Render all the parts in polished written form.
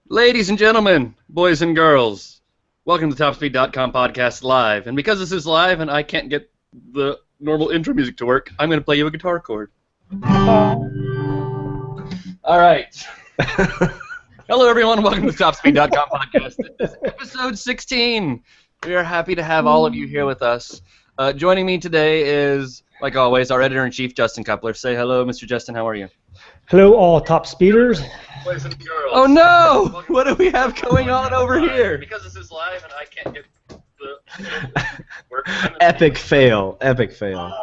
Ladies and gentlemen, boys and girls, welcome to TopSpeed.com Podcast Live. And because this is live and I can't get the normal intro music to work, I'm going to play you a guitar chord. All right. Hello, everyone. Welcome to TopSpeed.com Podcast. This is episode 16. We are happy to have all of you here with us. Joining me today is, like always, our editor-in-chief, Justin Coupler. Say hello, Mr. Justin. How are you? Hello, all top speeders. Boys and girls. Oh no! What do we have going on over here? Because this is live and I can't get the work. Epic fail. Epic fail.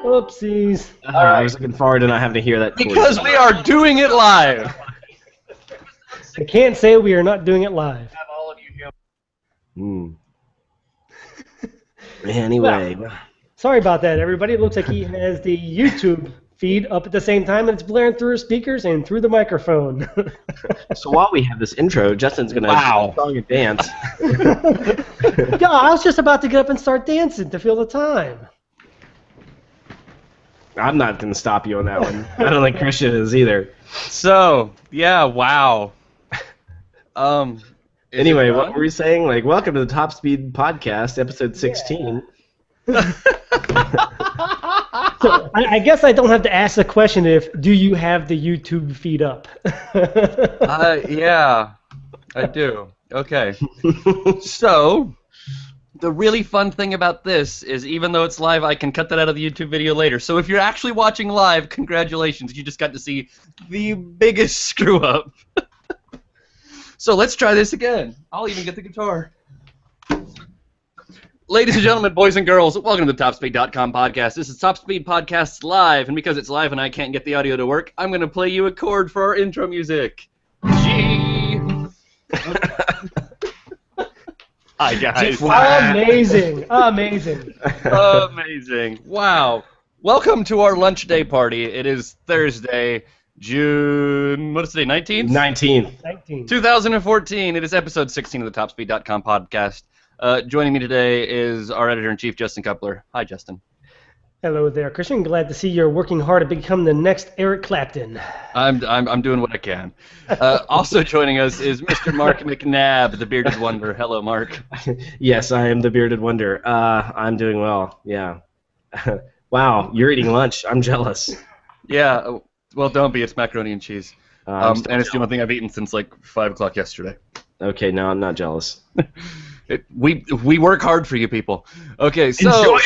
Oopsies. I was looking forward to not having to hear that. Because we are doing it live. I can't say we are not doing it live. Have all of you here. Anyway. Well, sorry about that, everybody. It looks like he has the YouTube feed up at the same time, and it's blaring through his speakers and through the microphone. So while we have this intro, Justin's going to song and dance. Yeah, I was just about to get up and start dancing to fill the time. I'm not going to stop you on that one. I don't think Christian is either. So, yeah, wow. Anyway, what were we saying? Like, welcome to the Top Speed Podcast, episode 16. Yeah. So I guess I don't have to ask the question do you have the YouTube feed up? Yeah, I do. Okay. So, the really fun thing about this is even though it's live, I can cut that out of the YouTube video later. So if you're actually watching live, congratulations. You just got to see the biggest screw up. So let's try this again. I'll even get the guitar. Ladies and gentlemen, boys and girls, welcome to the TopSpeed.com podcast. This is TopSpeed Podcast Live, and because it's live and I can't get the audio to work, I'm going to play you a chord for our intro music. G. Hi, guys. Amazing. Amazing. Amazing. Wow. Welcome to our lunch day party. It is Thursday, June, what is today, 19th? 19th. 2014. It is episode 16 of the TopSpeed.com podcast. Joining me today is our editor-in-chief, Justin Coupler. Hi, Justin. Hello there, Christian. Glad to see you're working hard to become the next Eric Clapton. I'm doing what I can. Also joining us is Mr. Mark McNabb, the bearded wonder. Hello, Mark. Yes, I am the bearded wonder. I'm doing well. Yeah. Wow, you're eating lunch. I'm jealous. Yeah. Well, don't be. It's macaroni and cheese. And it's the only thing I've eaten since like 5 o'clock yesterday. Okay, no, I'm not jealous. We work hard for you people. Okay, so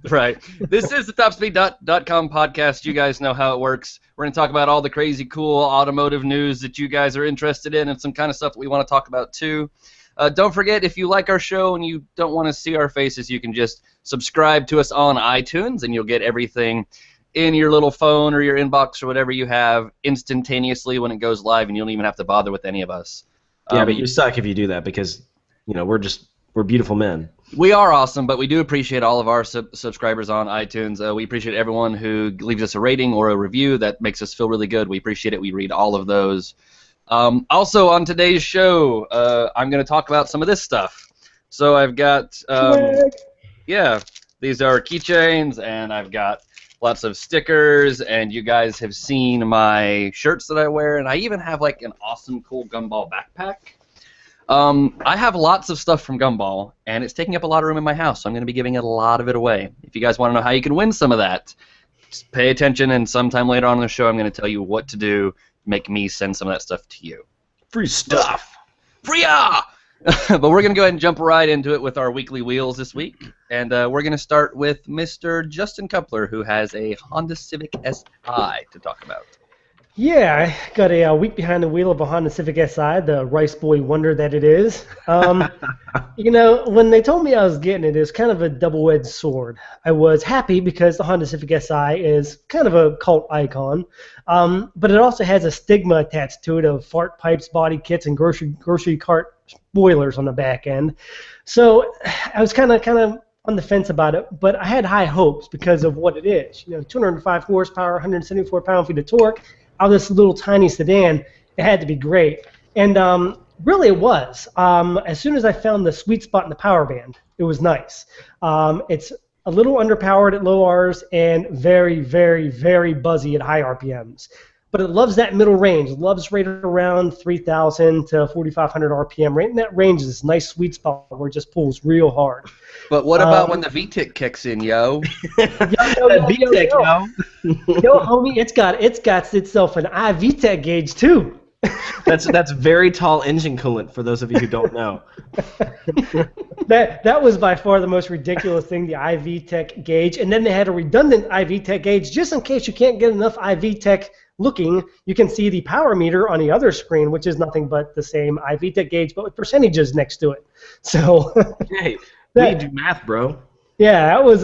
right. This is the TopSpeed.com podcast. You guys know how it works. We're going to talk about all the crazy, cool automotive news that you guys are interested in and some kind of stuff that we want to talk about too. Don't forget, if you like our show and you don't want to see our faces, you can just subscribe to us on iTunes and you'll get everything in your little phone or your inbox or whatever you have instantaneously when it goes live, and you don't even have to bother with any of us. Yeah, but you suck if you do that because, you know, we're beautiful men. We are awesome, but we do appreciate all of our subscribers on iTunes. We appreciate everyone who leaves us a rating or a review. That makes us feel really good. We appreciate it. We read all of those. Also, on today's show, I'm going to talk about some of this stuff. So I've got, these are keychains, and I've got lots of stickers, and you guys have seen my shirts that I wear, and I even have like an awesome, cool Gumball backpack. I have lots of stuff from Gumball, and it's taking up a lot of room in my house, so I'm going to be giving a lot of it away. If you guys want to know how you can win some of that, just pay attention, and sometime later on in the show, I'm going to tell you what to do to make me send some of that stuff to you. Free stuff. Free-ah! But we're going to go ahead and jump right into it with our weekly wheels this week, and we're going to start with Mr. Justin Coupler, who has a Honda Civic Si to talk about. Yeah, I got a week behind the wheel of a Honda Civic Si, the Rice Boy wonder that it is. You know, when they told me I was getting it, it was kind of a double-edged sword. I was happy because the Honda Civic Si is kind of a cult icon, but it also has a stigma attached to it of fart pipes, body kits, and grocery cart spoilers on the back end. So I was kind of on the fence about it, but I had high hopes because of what it is. You know, 205 horsepower, 174 pound-feet of torque. Out of this little tiny sedan, it had to be great. And really it was. As soon as I found the sweet spot in the power band, it was nice. It's a little underpowered at low Rs and very, very, very buzzy at high RPMs. but it loves that middle range. It loves right around 3,000 to 4,500 RPM. Right in that range is this nice sweet spot where it just pulls real hard. But what about when the VTEC kicks in, yo? Yo, homie, it's got itself an VTEC gauge too. That's very tall engine coolant for those of you who don't know. That was by far the most ridiculous thing, the IVTEC gauge. And then they had a redundant IVTEC gauge just in case you can't get enough IVTEC looking. You can see the power meter on the other screen, which is nothing but the same IVTEC gauge, but with percentages next to it. So hey, we do math, bro. Yeah, it was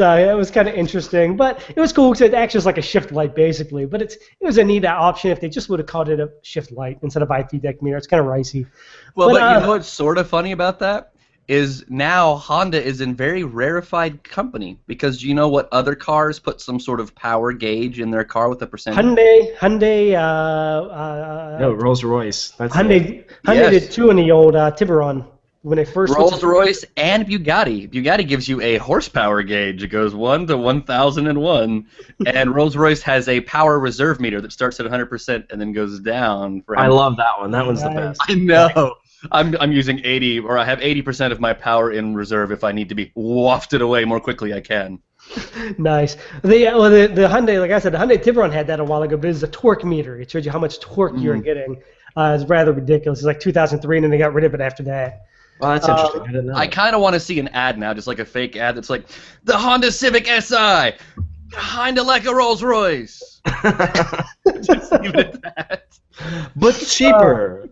kind of interesting, but it was cool because it acts as like a shift light basically. But it was a neat option if they just would have called it a shift light instead of IVTEC meter. It's kind of ricey. Well, but you know what's sort of funny about that is now Honda is in very rarefied company because you know what other cars put some sort of power gauge in their car with a percentage? Hyundai. No, Rolls-Royce. Hyundai did too in the old Tiburon. When they first Rolls-Royce and Bugatti. Bugatti gives you a horsepower gauge. It goes 1 to 1,001, and Rolls-Royce has a power reserve meter that starts at 100% and then goes down. I love that one. That one's the best. I know. I'm using 80, or I have 80% of my power in reserve. If I need to be wafted away more quickly, I can. Nice. The Hyundai, like I said, the Hyundai Tiburon had that a while ago, but it's a torque meter. It shows you how much torque you're getting. It's rather ridiculous. It's like 2003, and then they got rid of it after that. Well, that's interesting. I didn't know. I kind of want to see an ad now, just like a fake ad that's like, the Honda Civic Si, kinda like a Rolls-Royce. Just leave it at that. But cheaper.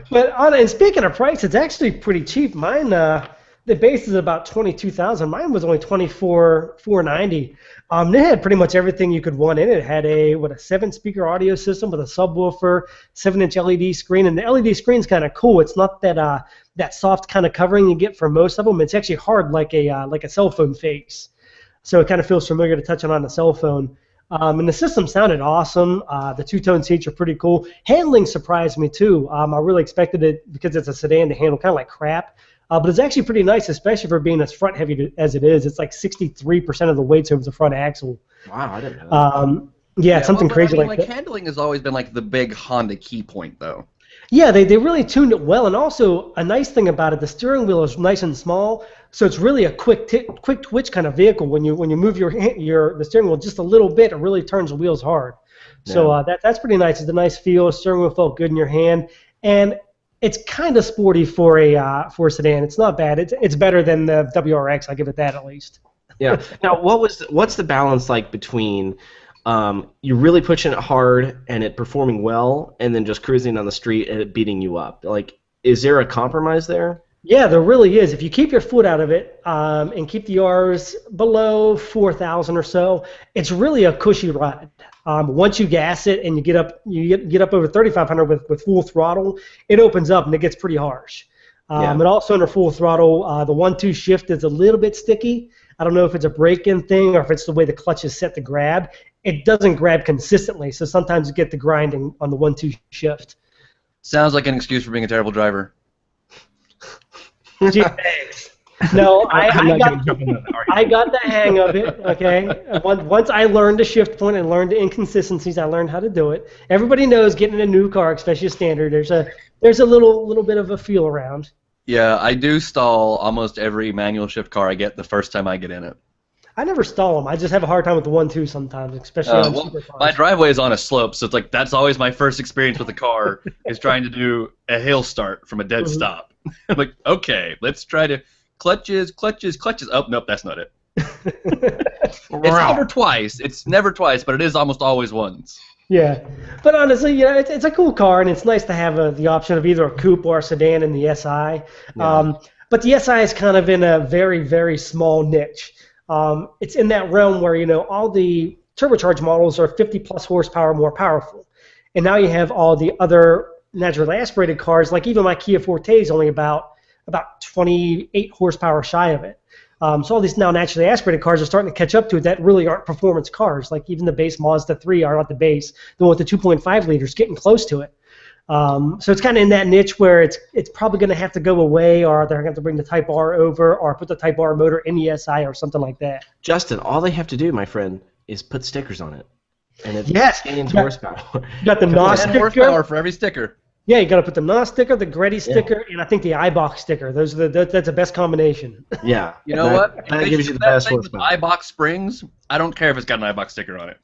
And speaking of price, it's actually pretty cheap. Mine, the base is about $22,000. Mine was only $24,490. It had pretty much everything you could want in it. It had a 7-speaker audio system with a subwoofer, 7-inch LED screen, and the LED screen's kind of cool. It's not that soft kind of covering you get for most of them. It's actually hard like a cell phone face. So it kind of feels familiar to touching on a cell phone. And the system sounded awesome. The two-tone seats are pretty cool. Handling surprised me too. I really expected it because it's a sedan to handle kind of like crap. But it's actually pretty nice, especially for being as front-heavy as it is. It's like 63% of the weight's over the front axle. Wow, I didn't know that. Yeah, something crazy like that. Handling has always been like the big Honda key point, though. Yeah, they really tuned it well, and also a nice thing about it, the steering wheel is nice and small, so it's really a quick twitch kind of vehicle. When you move the steering wheel just a little bit, it really turns the wheels hard. Yeah. So that's pretty nice. It's a nice feel. The steering wheel felt good in your hand, and it's kind of sporty for a sedan. It's not bad. It's better than the WRX. I'll give it that at least. Yeah. Now, what's the balance like between you really pushing it hard and it performing well, and then just cruising on the street and it beating you up? Like, is there a compromise there? Yeah, there really is. If you keep your foot out of it and keep the R's below 4,000 or so, it's really a cushy ride. Once you gas it and you get up over 3,500 with full throttle, it opens up and it gets pretty harsh. And also under full throttle, the 1-2 shift is a little bit sticky. I don't know if it's a break-in thing or if it's the way the clutch is set to grab. It doesn't grab consistently, so sometimes you get the grinding on the 1-2 shift. Sounds like an excuse for being a terrible driver. Gee, thanks. No, I got the hang of it. Okay, once I learned the shift point and learned the inconsistencies, I learned how to do it. Everybody knows getting a new car, especially a standard, there's a little bit of a feel around. Yeah, I do stall almost every manual shift car I get the first time I get in it. I never stall them. I just have a hard time with the 1-2 sometimes, especially on supercars. My driveway is on a slope, so it's like that's always my first experience with a car is trying to do a hill start from a dead stop. I'm like, okay, let's try to clutches. Oh, nope, that's not it. It's never twice. It's never twice, but it is almost always once. Yeah, but honestly, it's a cool car, and it's nice to have the option of either a coupe or a sedan in the SI. Yeah. But the SI is kind of in a very, very small niche. It's in that realm where all the turbocharged models are 50+ horsepower more powerful, and now you have all the other naturally aspirated cars. Like even my Kia Forte is only about 28 horsepower shy of it. So all these now naturally aspirated cars are starting to catch up to it that really aren't performance cars. Like even the base Mazda 3 are not the base. The one with the 2.5 liters getting close to it. So it's kind of in that niche where it's probably going to have to go away, or they're going to have to bring the Type R over, or put the Type R motor in the SI or something like that. Justin, all they have to do, my friend, is put stickers on it. and it Yes. gains horsepower. You got the NOS 10 sticker. horsepower for every sticker. Yeah, you got to put the NOS sticker, the Gretty sticker, and I think the iBox sticker. Those are that's the best combination. Yeah. You know what? That gives you the that best thing with horsepower. iBox springs, I don't care if it's got an iBox sticker on it.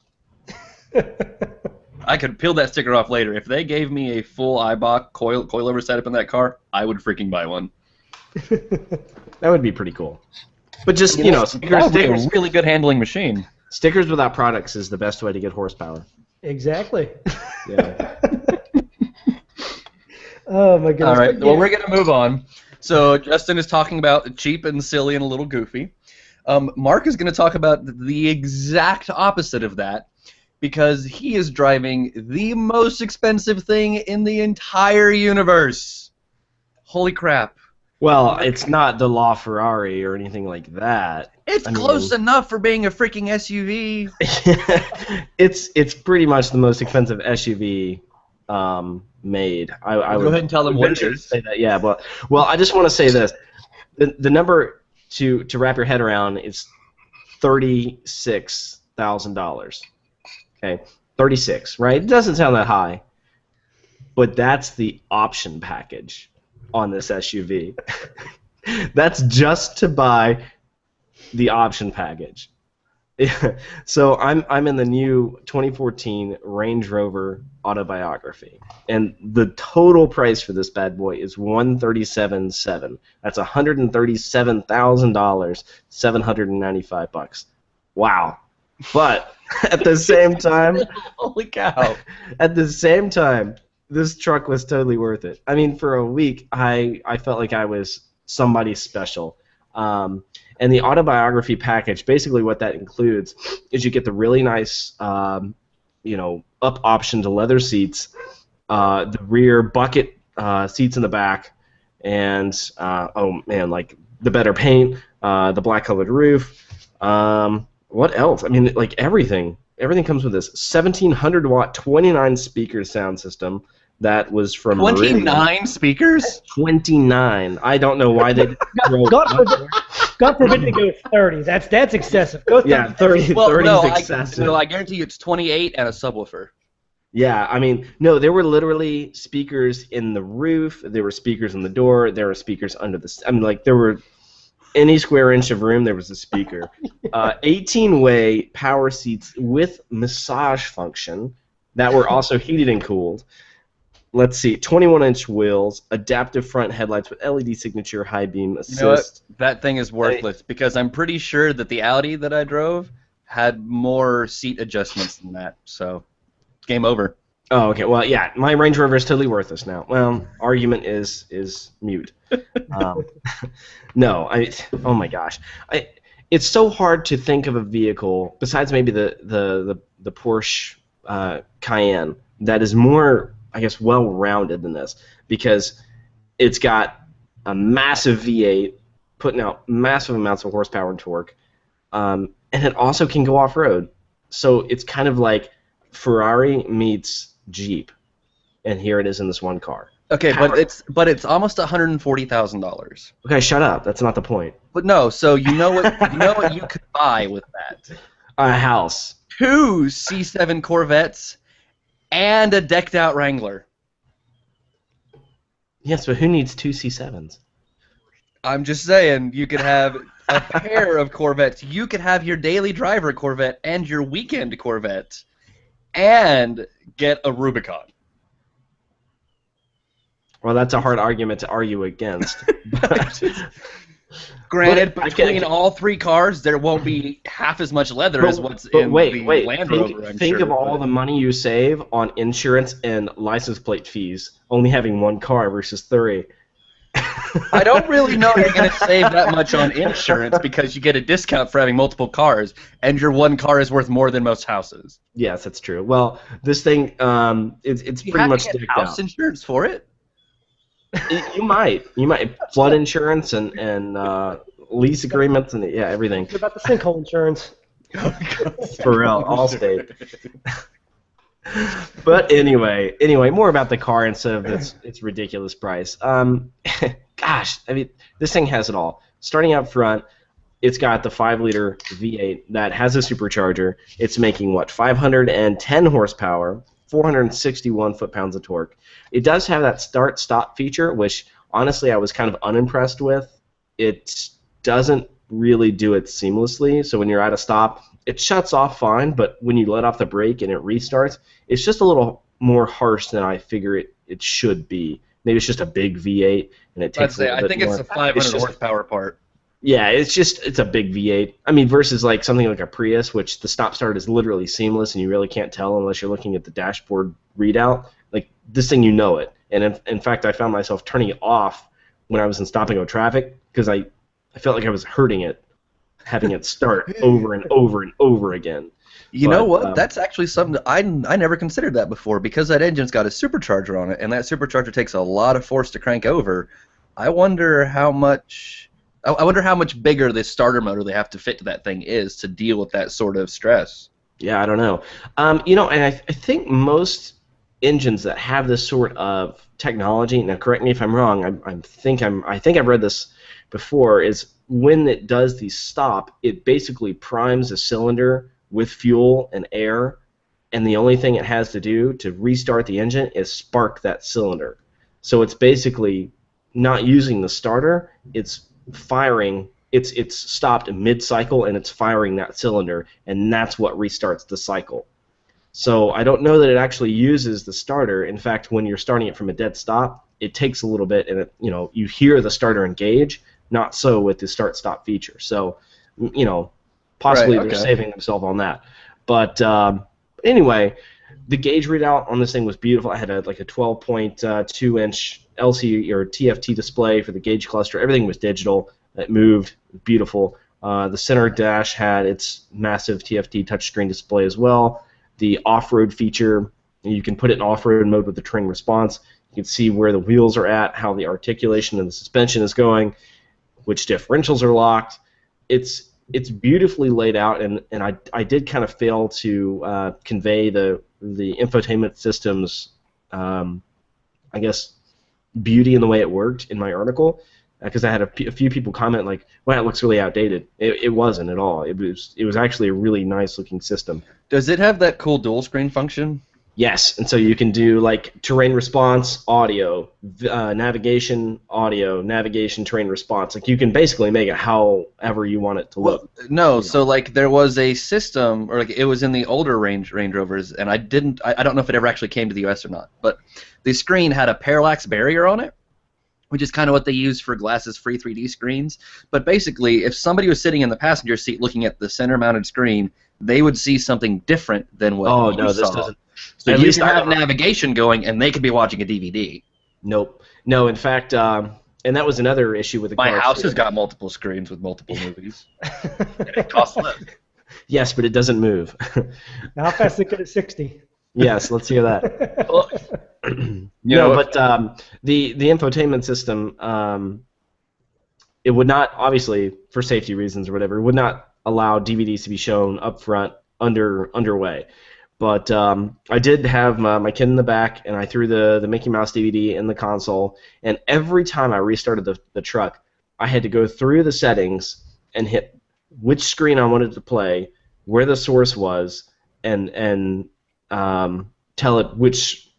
I could peel that sticker off later. If they gave me a full iBox coilover setup in that car, I would freaking buy one. That would be pretty cool. But just, That would be a stickers, really good handling machine. stickers without products is the best way to get horsepower. Exactly. Yeah. Oh my goodness. All right, But well, yeah. we're going to move on. So Justin is talking about cheap and silly and a little goofy. Mark is going to talk about the exact opposite of that because he is driving the most expensive thing in the entire universe. Holy crap. Well, it's not the LaFerrari or anything like that. It's close enough for being a freaking SUV. It's pretty much the most expensive SUV made. I Go ahead and tell them what it is. Say that, yeah, but well, I just want to say this: the number to wrap your head around is $36,000. Okay, 36, right? It doesn't sound that high, but that's the option package on this SUV. That's just to buy the option package. So I'm in the new 2014 Range Rover Autobiography, and the total price for this bad boy is $137,700. That's $137,000, $795. Wow! But at the same time, Holy cow! at the same time, this truck was totally worth it. I mean, for a week, I felt like I was somebody special. And the autobiography package, basically what that includes is you get the really nice, up optioned leather seats, the rear bucket seats in the back, and like the better paint, the black colored roof. What else? I mean, like everything. Everything comes with this 1,700 watt, 29 speaker sound system. That was from 29 speakers? 29. I don't know why they God forbid they go 30. That's excessive. Go 30. Yeah, 30 Well, 30 no, is excessive. I guarantee you it's 28 and a subwoofer. Yeah, I mean, no, there were literally speakers in the roof, there were speakers in the door, there were speakers under the... I mean, like, there were... Any square inch of room, there was a speaker. 18-way power seats with massage function that were also heated and cooled. Let's see, 21-inch wheels, adaptive front headlights with LED signature high beam assist. You know what? That thing is worthless because I'm pretty sure that the Audi that I drove had more seat adjustments than that. So, game over. Oh, okay. Well, yeah, my Range Rover is totally worthless now. Well, argument is mute. No, oh my gosh, it's so hard to think of a vehicle besides maybe the Porsche Cayenne that is more, I guess, well-rounded than this because it's got a massive V8 putting out massive amounts of horsepower and torque, and it also can go off-road. So it's kind of like Ferrari meets Jeep, and here it is in this one car. Okay, but it's almost $140,000. Okay, shut up. That's not the point. But no, so you know what you could buy with that? A house. 2 C7 Corvettes and a decked-out Wrangler. Yes, but who needs 2 C7s? I'm just saying, you could have a pair of Corvettes. You could have your daily driver Corvette and your weekend Corvette, and get a Rubicon. Well, that's a hard argument to argue against. Granted, between all 3 cars, there won't be half as much leather as what's in the Land Rover, I'm think sure, of all but... the money you save on insurance and license plate fees, only having 1 car versus 3. I don't really know you're going to save that much on insurance because you get a discount for having multiple cars, and your 1 car is worth more than most houses. Yes, that's true. Well, this thing, it's pretty much decked out. House insurance for it? You might flood insurance and lease agreements and everything. What about the sinkhole insurance? For real, Allstate. But anyway, more about the car instead of its ridiculous price. Gosh, I mean, this thing has it all. Starting out front, it's got the 5-liter V8 that has a supercharger. It's making, 510 horsepower, 461 foot-pounds of torque. It does have that start-stop feature, which, honestly, I was kind of unimpressed with. It doesn't really do it seamlessly, so when you're at a stop, it shuts off fine, but when you let off the brake and it restarts, it's just a little more harsh than I figure it should be. Maybe it's just a big V8, and it takes a little bit more. I think it's the 500 horsepower part. Yeah, it's a big V8. I mean, versus like something like a Prius, which the stop start is literally seamless, and you really can't tell unless you're looking at the dashboard readout. Like this thing, you know it. And in fact, I found myself turning it off when I was in stop-and-go traffic because I felt like I was hurting it, having it start over and over and over again. You know what? That's actually something that I never considered that before, because that engine's got a supercharger on it, and that supercharger takes a lot of force to crank over. I wonder how much bigger this starter motor they have to fit to that thing is to deal with that sort of stress. Yeah, I don't know. And I think most engines that have this sort of technology, now correct me if I'm wrong, I think I've read this before, is when it does the stop, it basically primes a cylinder with fuel and air, and the only thing it has to do to restart the engine is spark that cylinder. So it's basically not using the starter, it's firing, it's stopped mid-cycle and it's firing that cylinder, and that's what restarts the cycle. So I don't know that it actually uses the starter. In fact, when you're starting it from a dead stop, it takes a little bit, and you hear the starter engage. Not so with the start-stop feature. So, possibly they're saving themselves on that. But anyway, the gauge readout on this thing was beautiful. I had a 12.2-inch LCD or TFT display for the gauge cluster. Everything was digital. It moved. Beautiful. The center dash had its massive TFT touchscreen display as well. The off-road feature, you can put it in off-road mode with the terrain response. You can see where the wheels are at, how the articulation and the suspension is going, which differentials are locked. It's beautifully laid out, and I did kind of fail to convey the infotainment system's, I guess, beauty in the way it worked in my article, because I had a few people comment like, "Wow, it looks really outdated." It wasn't at all. It was actually a really nice looking system. Does it have that cool dual screen function? Yes, and so you can do like terrain response, audio, navigation, audio, navigation, terrain response. Like you can basically make it however you want it to look. No, so like there was a system, or like it was in the older Range Rovers, and I don't know if it ever actually came to the US or not, but the screen had a parallax barrier on it, which is kind of what they use for glasses-free 3D screens. But basically, if somebody was sitting in the passenger seat looking at the center-mounted screen, they would see something different than what you saw. This doesn't. So at least you have navigation going, and they could be watching a DVD. Nope. No, in fact, and that was another issue with the car. My house has got multiple screens with multiple movies. And it costs less. Yes, but it doesn't move. Now, how fast it go to 60? Yes, let's hear that. But the infotainment system, it would not, obviously, for safety reasons or whatever, would not allow DVDs to be shown up front underway. But I did have my kid in the back, and I threw the Mickey Mouse DVD in the console, and every time I restarted the truck, I had to go through the settings and hit which screen I wanted to play, where the source was, and tell it which,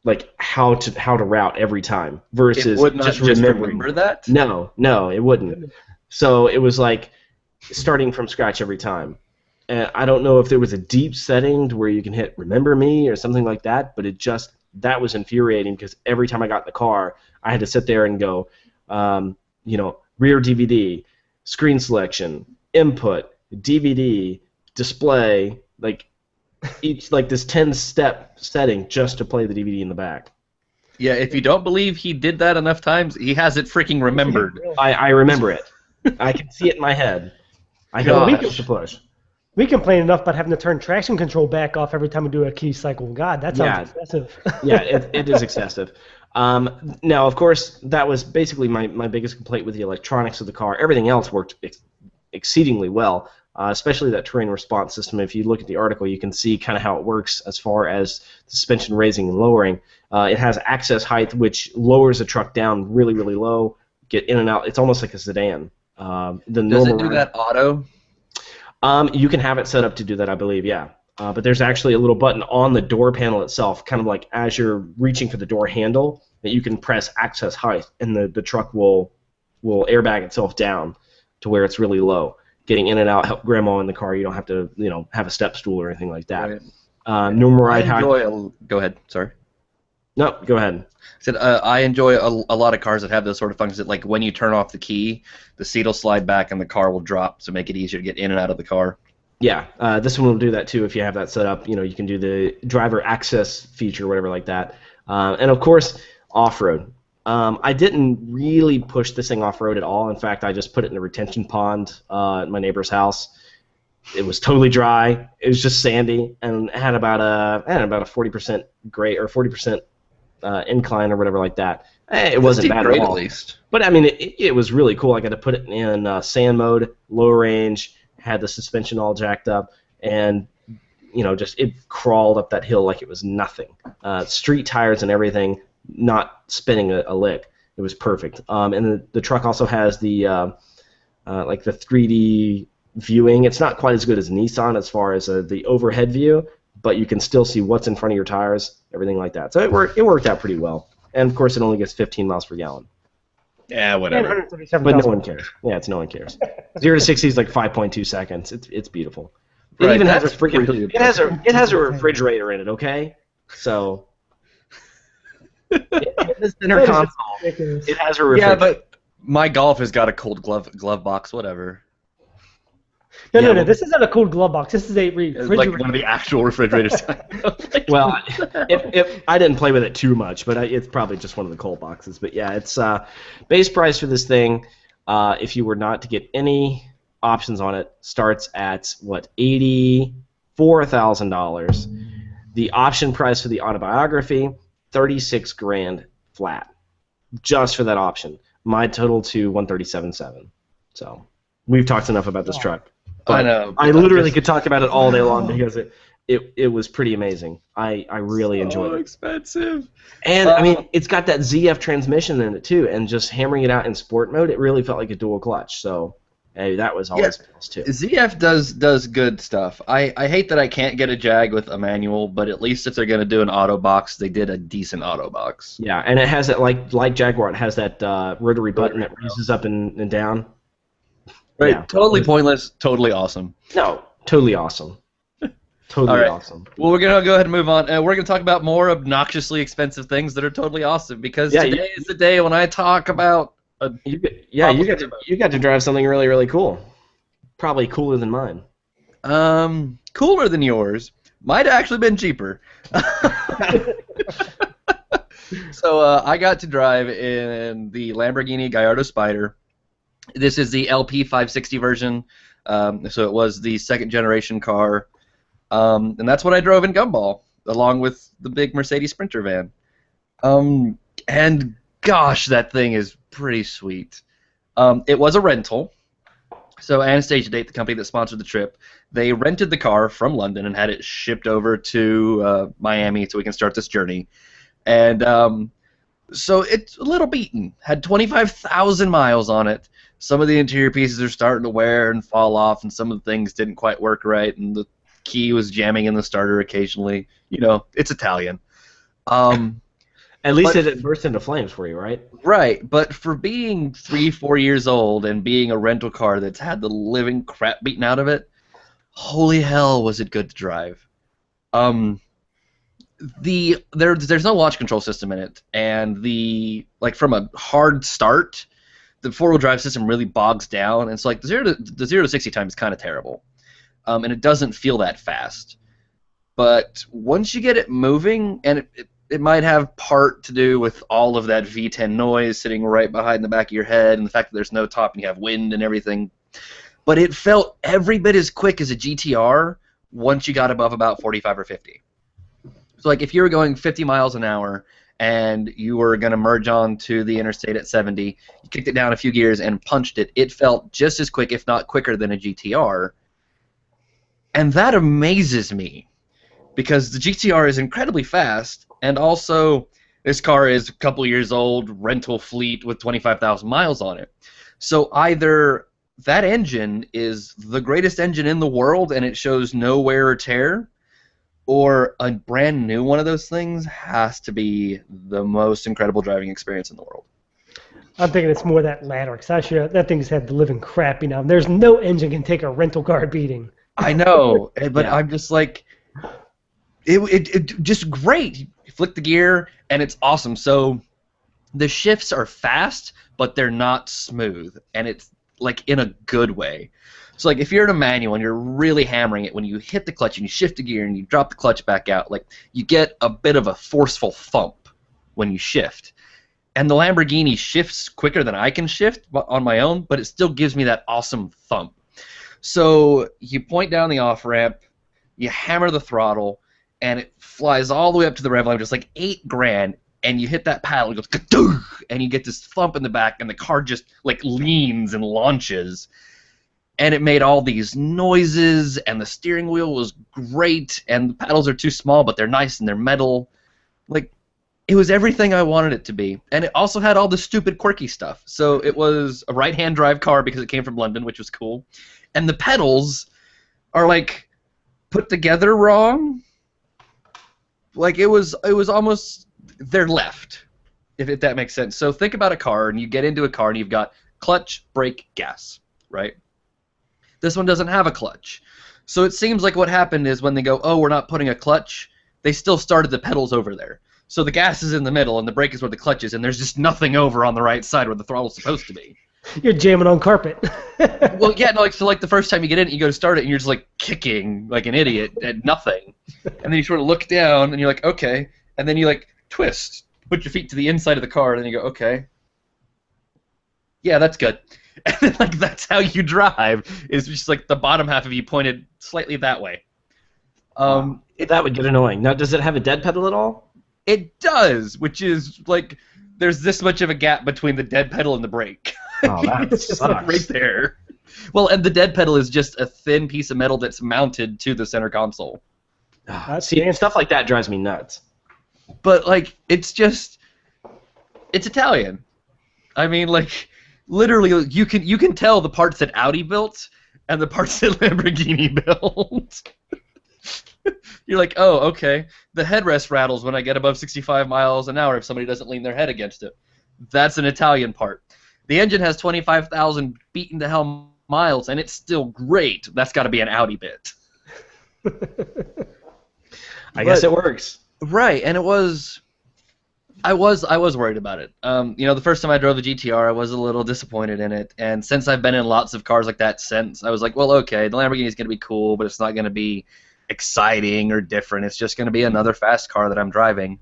like, how to route every time versus it would not just remember that? No, it wouldn't. So it was like starting from scratch every time. And I don't know if there was a deep setting to where you can hit remember me or something like that, but that was infuriating because every time I got in the car, I had to sit there and go, rear DVD, screen selection, input, DVD, display, like each this 10-step setting just to play the DVD in the back. Yeah, if you don't believe he did that enough times, he has it freaking remembered. I remember it. I can see it in my head. I know we to push. We complain enough about having to turn traction control back off every time we do a key cycle. God, that sounds excessive. Yeah, it is excessive. Now, of course, that was basically my biggest complaint with the electronics of the car. Everything else worked exceedingly well, especially that terrain response system. If you look at the article, you can see kind of how it works as far as suspension raising and lowering. It has access height, which lowers the truck down really, really low, get in and out. It's almost like a sedan. Does it do that auto? You can have it set up to do that, I believe, yeah. But there's actually a little button on the door panel itself, kind of like as you're reaching for the door handle, that you can press access height, and the truck will airbag itself down to where it's really low. Getting in and out, help grandma in the car. You don't have to, have a step stool or anything like that. Right. Normal ride height. Go ahead. Sorry. No, go ahead. I said I enjoy a lot of cars that have those sort of functions. That, like, when you turn off the key, the seat will slide back and the car will drop to make it easier to get in and out of the car. Yeah, this one will do that too if you have that set up. You can do the driver access feature, whatever like that. And of course, off-road. I didn't really push this thing off-road at all. In fact, I just put it in a retention pond at my neighbor's house. It was totally dry. It was just sandy, and it had about a 40% grade or 40% incline or whatever like that. It wasn't bad at all. At least. But I mean, it was really cool. I got to put it in sand mode, low range, had the suspension all jacked up, and just it crawled up that hill like it was nothing. Street tires and everything, not spinning a lick. It was perfect. And the truck also has the like the 3D viewing. It's not quite as good as Nissan as far as the overhead view, but you can still see what's in front of your tires, everything like that. So it worked out pretty well. And of course, it only gets 15 miles per gallon. Yeah, whatever. But no one cares. Yeah, no one cares. 0 to 60 is like 5.2 seconds. It's beautiful. It Right, even has a that's freaking. really It has a refrigerator in it. Okay, so. This center console, it has a refrigerator. Yeah, but my Golf has got a cold glove box, whatever. No. This isn't a cold glove box. This is a refrigerator. Like one of the actual refrigerators. Well, if I didn't play with it too much, but it's probably just one of the cold boxes. But yeah, it's base price for this thing. If you were not to get any options on it, starts at $84,000. The option price for the autobiography, $36,000 flat, just for that option. My total to $137,700. So we've talked enough about this truck. I know. I literally could talk about it all day long because it was pretty amazing. I really enjoyed it. So expensive. And I mean, it's got that ZF transmission in it too, and just hammering it out in sport mode, it really felt like a dual clutch. So hey, that was always plus too. ZF does good stuff. I hate that I can't get a Jag with a manual, but at least if they're going to do an auto box, they did a decent auto box. Yeah, and it has that like Jaguar, it has that rotary button that raises up and down. Right, Yeah. totally pointless, totally awesome. No, totally awesome. Totally All right. awesome. Well, we're going to go ahead and move on. We're going to talk about more obnoxiously expensive things that are totally awesome, because today is the day when I talk about... You got to drive something really, really cool. Probably cooler than mine. Cooler than yours. Might have actually been cheaper. So I got to drive in the Lamborghini Gallardo Spider. This is the LP 560 version, so it was the second generation car, and that's what I drove in Gumball, along with the big Mercedes Sprinter van. And gosh, that thing is pretty sweet. It was a rental. So Anastasia Date, the company that sponsored the trip, they rented the car from London and had it shipped over to Miami so we can start this journey. And so it's a little beaten. Had 25,000 miles on it. Some of the interior pieces are starting to wear and fall off, and some of the things didn't quite work right, and the key was jamming in the starter occasionally. You know, it's Italian. At least it didn't burst into flames for you, right? Right, but for being 3-4 years old and being a rental car that's had the living crap beaten out of it, holy hell was it good to drive. There's no launch control system in it, and from a hard start, the four-wheel drive system really bogs down, and it's like the 0 to 60 time is kind of terrible, and it doesn't feel that fast. But once you get it moving, and it might have part to do with all of that V10 noise sitting right behind the back of your head, and the fact that there's no top and you have wind and everything. But it felt every bit as quick as a GTR once you got above about 45 or 50. So like if you were going 50 miles an hour and you were going to merge onto the interstate at 70, you kicked it down a few gears and punched it, it felt just as quick, if not quicker, than a GTR. And that amazes me, because the GTR is incredibly fast, and also this car is a couple years old, rental fleet with 25,000 miles on it. So either that engine is the greatest engine in the world and it shows no wear or tear, or a brand new one of those things has to be the most incredible driving experience in the world. I'm thinking it's more that latter, because that thing's had the living crap, There's no engine can take a rental car beating. I know, but I'm just like, it just great. You flick the gear, and it's awesome. So the shifts are fast, but they're not smooth, and it's like in a good way. So like if you're in a manual and you're really hammering it, when you hit the clutch and you shift the gear and you drop the clutch back out, like you get a bit of a forceful thump when you shift. And the Lamborghini shifts quicker than I can shift on my own, but it still gives me that awesome thump. So you point down the off-ramp, you hammer the throttle, and it flies all the way up to the rev limiter, just like $8,000, and you hit that paddle, it goes ka-doo, and you get this thump in the back, and the car just like leans and launches. And it made all these noises, and the steering wheel was great, and the paddles are too small, but they're nice and they're metal. Like, it was everything I wanted it to be. And it also had all the stupid, quirky stuff. So it was a right-hand drive car because it came from London, which was cool. And the pedals are, like, put together wrong. Like, it was almost... they're left, if that makes sense. So think about a car, and you get into a car, and you've got clutch, brake, gas, right? This one doesn't have a clutch. So it seems like what happened is when they go, oh, we're not putting a clutch, they still started the pedals over there. So the gas is in the middle, and the brake is where the clutch is, and there's just nothing over on the right side where the throttle's supposed to be. You're jamming on carpet. Well, yeah, no, like, so like the first time you get in, you go to start it, and you're just like kicking like an idiot at nothing. And then you sort of look down, and you're like, okay. And then you like twist, put your feet to the inside of the car, and then you go, okay. Yeah, that's good. And then, like, that's how you drive. It's just like the bottom half of you pointed slightly that way. That would get annoying. Now, does it have a dead pedal at all? It does, which is like there's this much of a gap between the dead pedal and the brake. Oh, that sucks. Like right there. Well, and the dead pedal is just a thin piece of metal that's mounted to the center console. See, stuff like that drives me nuts. But like, it's Italian. I mean, like, literally, you can tell the parts that Audi built and the parts that Lamborghini built. You're like, oh, okay. The headrest rattles when I get above 65 miles an hour if somebody doesn't lean their head against it. That's an Italian part. The engine has 25,000 beaten to hell miles, and it's still great. That's got to be an Audi bit. I guess it works. Right, and it was... I was worried about it. The first time I drove a GTR, I was a little disappointed in it, and since I've been in lots of cars like that since, I was like, well, okay, the Lamborghini is going to be cool, but it's not going to be exciting or different. It's just going to be another fast car that I'm driving.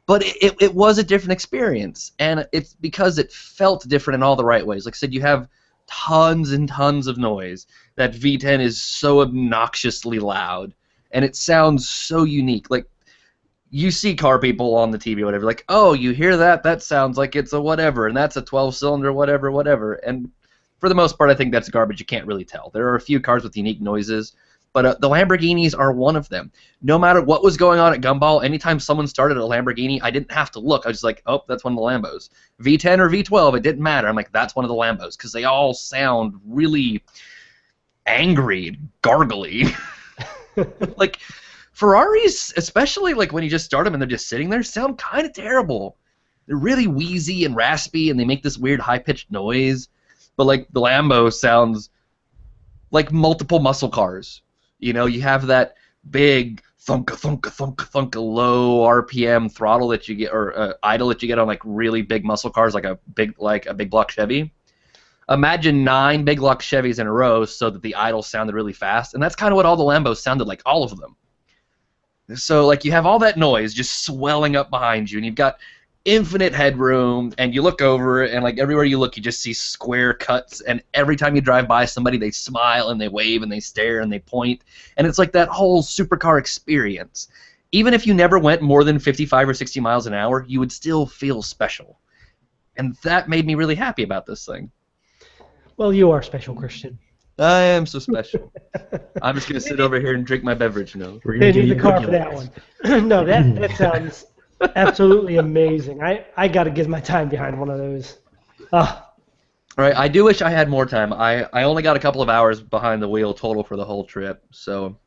But it was a different experience, and it's because it felt different in all the right ways. Like I said, you have tons and tons of noise. That V10 is so obnoxiously loud, and it sounds so unique. Like, you see car people on the TV or whatever, like, oh, you hear that? That sounds like it's a whatever, and that's a 12-cylinder whatever. And for the most part, I think that's garbage. You can't really tell. There are a few cars with unique noises, but the Lamborghinis are one of them. No matter what was going on at Gumball, anytime someone started a Lamborghini, I didn't have to look. I was just like, oh, that's one of the Lambos. V10 or V12, it didn't matter. I'm like, that's one of the Lambos, because they all sound really angry, gargly. Like, Ferraris, especially like when you just start them and they're just sitting there, sound kind of terrible. They're really wheezy and raspy, and they make this weird high-pitched noise. But like the Lambo sounds like multiple muscle cars. You know, you have that big thunka thunka thunka thunka low RPM throttle that you get, or idle that you get on like really big muscle cars, like a big block Chevy. Imagine 9 big block Chevys in a row, so that the idle sounded really fast, and that's kind of what all the Lambos sounded like, all of them. So like you have all that noise just swelling up behind you, and you've got infinite headroom, and you look over, and like everywhere you look, you just see square cuts, and every time you drive by somebody, they smile and they wave and they stare and they point, and it's like that whole supercar experience. Even if you never went more than 55 or 60 miles an hour, you would still feel special, and that made me really happy about this thing. Well, you are special, Christian. I am so special. I'm just gonna sit over here and drink my beverage now. They need the car for that one. No, that sounds absolutely amazing. I got to give my time behind one of those. Right, I do wish I had more time. I only got a couple of hours behind the wheel total for the whole trip, so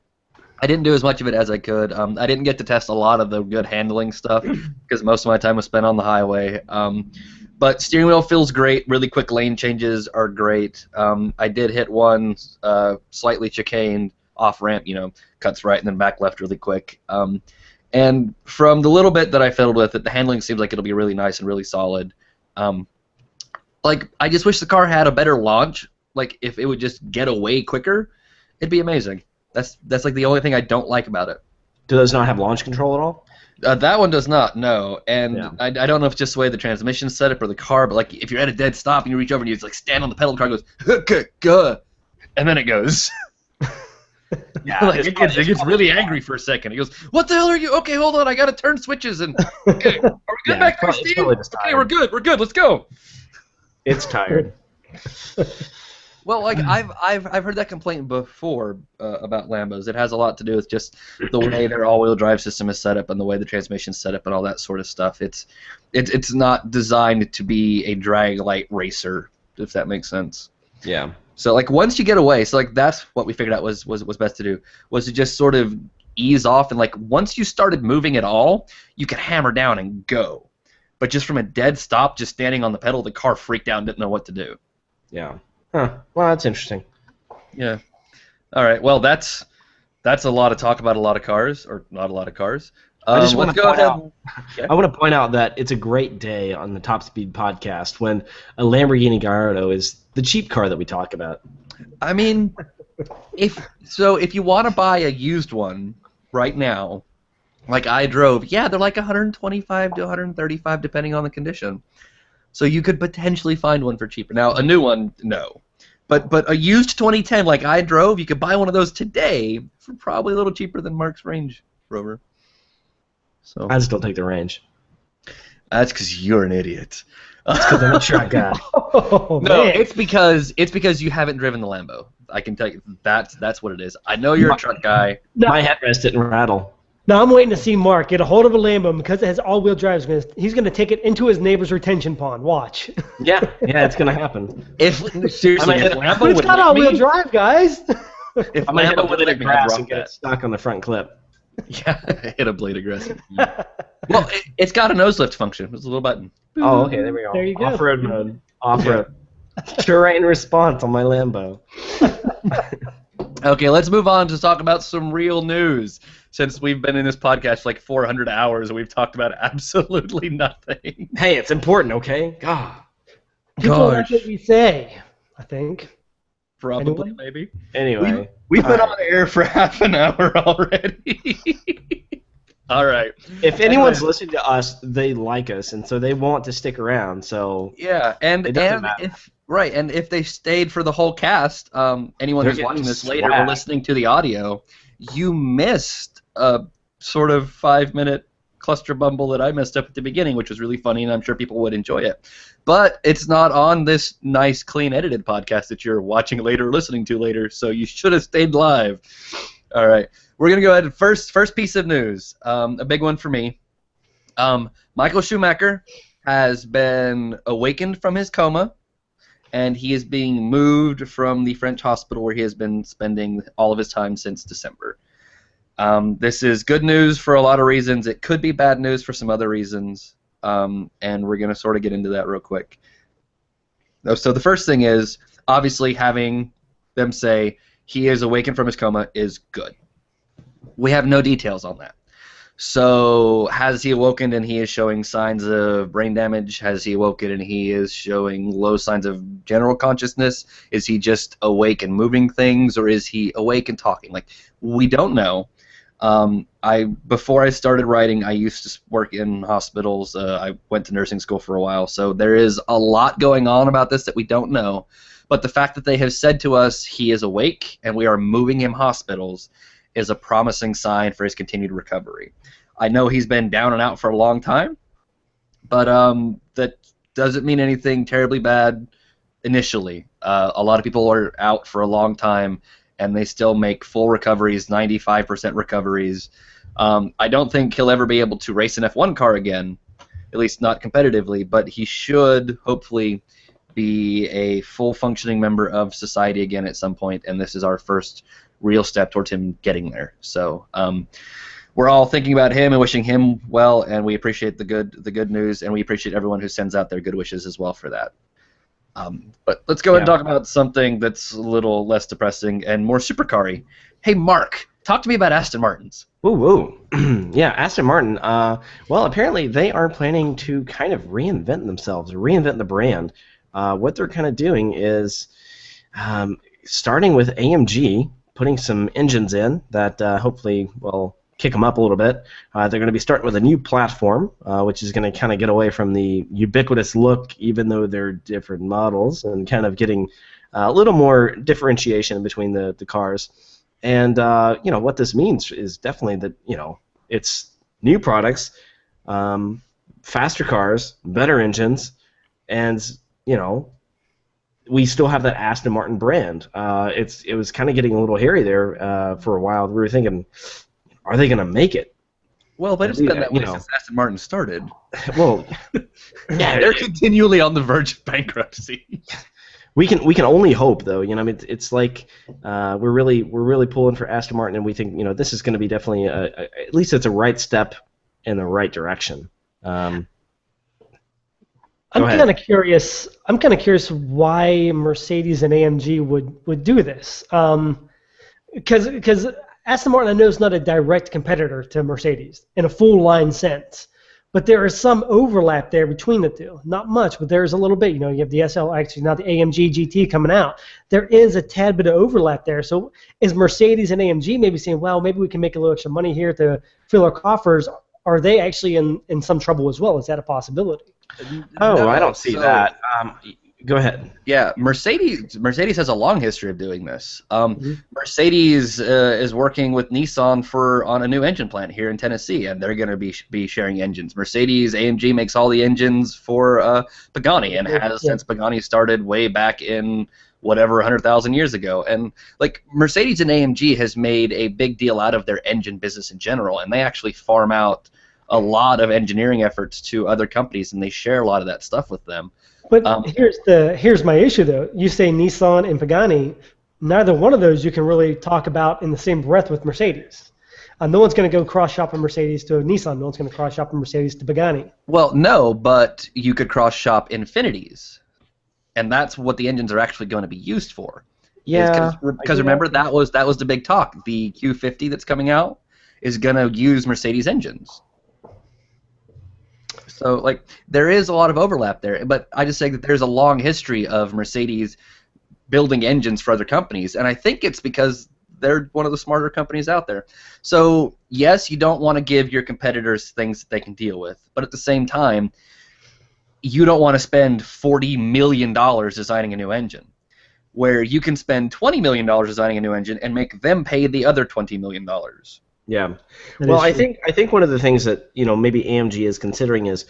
I didn't do as much of it as I could. I didn't get to test a lot of the good handling stuff because most of my time was spent on the highway. But steering wheel feels great. Really quick lane changes are great. I did hit one slightly chicaned off ramp, cuts right and then back left really quick. And from the little bit that I fiddled with it, the handling seems like it'll be really nice and really solid. I just wish the car had a better launch. Like, if it would just get away quicker, it'd be amazing. That's like the only thing I don't like about it. Do those not have launch control at all? That one does not, no. And Yeah. I don't know if it's just the way the transmission's set up or the car, but like if you're at a dead stop and you reach over and you just like stand on the pedal, the car goes, and then it goes. Yeah, Like, it gets really angry for a second. It goes, "What the hell are you? Okay, hold on, I gotta turn switches and okay, are we good back there, Steve? Okay, we're good, let's go." It's tired. Well, like I've heard that complaint before about Lambos. It has a lot to do with just the way their all-wheel drive system is set up and the way the transmission's set up and all that sort of stuff. It's not designed to be a drag light racer, if that makes sense. Yeah. So like once you get away, so like that's what we figured out was best to do, was to just sort of ease off, and like once you started moving at all, you could hammer down and go. But just from a dead stop, just standing on the pedal, the car freaked out and didn't know what to do. Yeah. Huh. Well, that's interesting. Yeah. All right. Well, that's a lot of talk about a lot of cars, or not a lot of cars. I just want let's to go point ahead. out. I want to point out that it's a great day on the TopSpeed podcast when a Lamborghini Gallardo is the cheap car that we talk about. I mean, if you want to buy a used one right now, like I drove, yeah, they're like 125 to 135 depending on the condition. So you could potentially find one for cheaper. Now, a new one, no. But a used 2010 like I drove, you could buy one of those today for probably a little cheaper than Mark's Range Rover. So I just don't take the Range. that's because you're an idiot. It's because I'm a truck guy. Oh, No, man. it's because you haven't driven the Lambo. I can tell you that's what it is. I know you're a truck guy. No, My headrest didn't rattle. no, I'm waiting to see Mark get a hold of a Lambo, and because it has all-wheel drive, he's going to take it into his neighbor's retention pond. Watch. Yeah, it's gonna happen. If seriously, if But Lambo it's would got let all-wheel me, drive, guys. if I'm gonna hit Lambo it would with let a me, I'd grass rock and get it that. stuck on the front clip. Yeah, hit a blade aggressive. Well, it's got a nose lift function. It's a little button. Oh, okay, there we go. There you go. Off-road mode. Off-road. Terrain response on my Lambo. Okay, let's move on to talk about some real news. Since we've been in this podcast for like 400 hours and we've talked about absolutely nothing. Hey, it's important, okay? God. People like Gosh. what we say, I think. Probably, Anyone? maybe. Anyway. We've been All on air for half an hour already. All right. If anyone's listening to us, they like us, and so they want to stick around. So Yeah, and It doesn't matter. if they stayed for the whole cast, anyone They're who's watching getting this later or swag. listening to the audio, you missed a sort of 5-minute cluster bumble that I messed up at the beginning, which was really funny, and I'm sure people would enjoy it. But it's not on this nice, clean, edited podcast that you're watching later or listening to later, so you should have stayed live. All right. We're going to go ahead and first piece of news, a big one for me. Michael Schumacher has been awakened from his coma, and he is being moved from the French hospital where he has been spending all of his time since December. This is good news for a lot of reasons. It could be bad news for some other reasons, and we're going to sort of get into that real quick. So the first thing is, obviously, having them say he is awakened from his coma is good. We have no details on that. So, has he awoken and he is showing signs of brain damage? Has he awoken and he is showing low signs of general consciousness? Is he just awake and moving things, or is he awake and talking? Like, we don't know. Before I started writing, I used to work in hospitals. I went to nursing school for a while, so there is a lot going on about this that we don't know. But the fact that they have said to us he is awake and we are moving him hospitals is a promising sign for his continued recovery. I know he's been down and out for a long time, but that doesn't mean anything terribly bad initially. A lot of people are out for a long time, and they still make full recoveries, 95% recoveries. I don't think he'll ever be able to race an F1 car again, at least not competitively, but he should hopefully be a full functioning member of society again at some point, and this is our first real step towards him getting there. So we're all thinking about him and wishing him well, and we appreciate the good news, and we appreciate everyone who sends out their good wishes as well for that. But let's go ahead and talk about something that's a little less depressing and more supercar-y. Hey, Mark, talk to me about Aston Martins. Ooh. Yeah, Aston Martin. Well, apparently they are planning to kind of reinvent themselves, reinvent the brand. What they're kind of doing is starting with AMG, putting some engines in that hopefully will kick them up a little bit. They're going to be starting with a new platform, which is going to kind of get away from the ubiquitous look, even though they're different models, and kind of getting a little more differentiation between the cars. And what this means is definitely that it's new products, faster cars, better engines, and we still have that Aston Martin brand. It was kind of getting a little hairy there for a while. We were thinking, are they going to make it? Well, but it's been that way since Aston Martin started. Well, yeah, they're continually on the verge of bankruptcy. We can only hope, though. It's like we're really pulling for Aston Martin, and we think this is going to be definitely at least it's a right step in the right direction. I'm kind of curious. I'm kind of curious why Mercedes and AMG would do this. Because Aston Martin, I know, is not a direct competitor to Mercedes in a full line sense, but there is some overlap there between the two. Not much, but there is a little bit. You have the SL, actually now the AMG GT coming out. There is a tad bit of overlap there. So is Mercedes and AMG maybe saying, well, maybe we can make a little extra money here to fill our coffers? Are they actually in some trouble as well? Is that a possibility? No, I don't see that. Go ahead. Yeah, Mercedes has a long history of doing this. Mercedes is working with Nissan on a new engine plant here in Tennessee, and they're going to be sharing engines. AMG makes all the engines for Pagani, and has since Pagani started way back in whatever 100,000 years ago. And Mercedes and AMG has made a big deal out of their engine business in general, and they actually farm out a lot of engineering efforts to other companies, and they share a lot of that stuff with them. But here's my issue, though. You say Nissan and Pagani. Neither one of those you can really talk about in the same breath with Mercedes. No one's going to go cross-shop a Mercedes to a Nissan. No one's going to cross-shop a Mercedes to Pagani. Well, no, but you could cross-shop Infinitis, and that's what the engines are actually going to be used for. Yeah. Because remember, that was the big talk. The Q50 that's coming out is going to use Mercedes engines. So, there is a lot of overlap there, but I just say that there's a long history of Mercedes building engines for other companies, and I think it's because they're one of the smarter companies out there. So, yes, you don't want to give your competitors things that they can deal with, but at the same time, you don't want to spend $40 million designing a new engine, where you can spend $20 million designing a new engine and make them pay the other $20 million. Yeah. Well, I think one of the things that maybe AMG is considering is,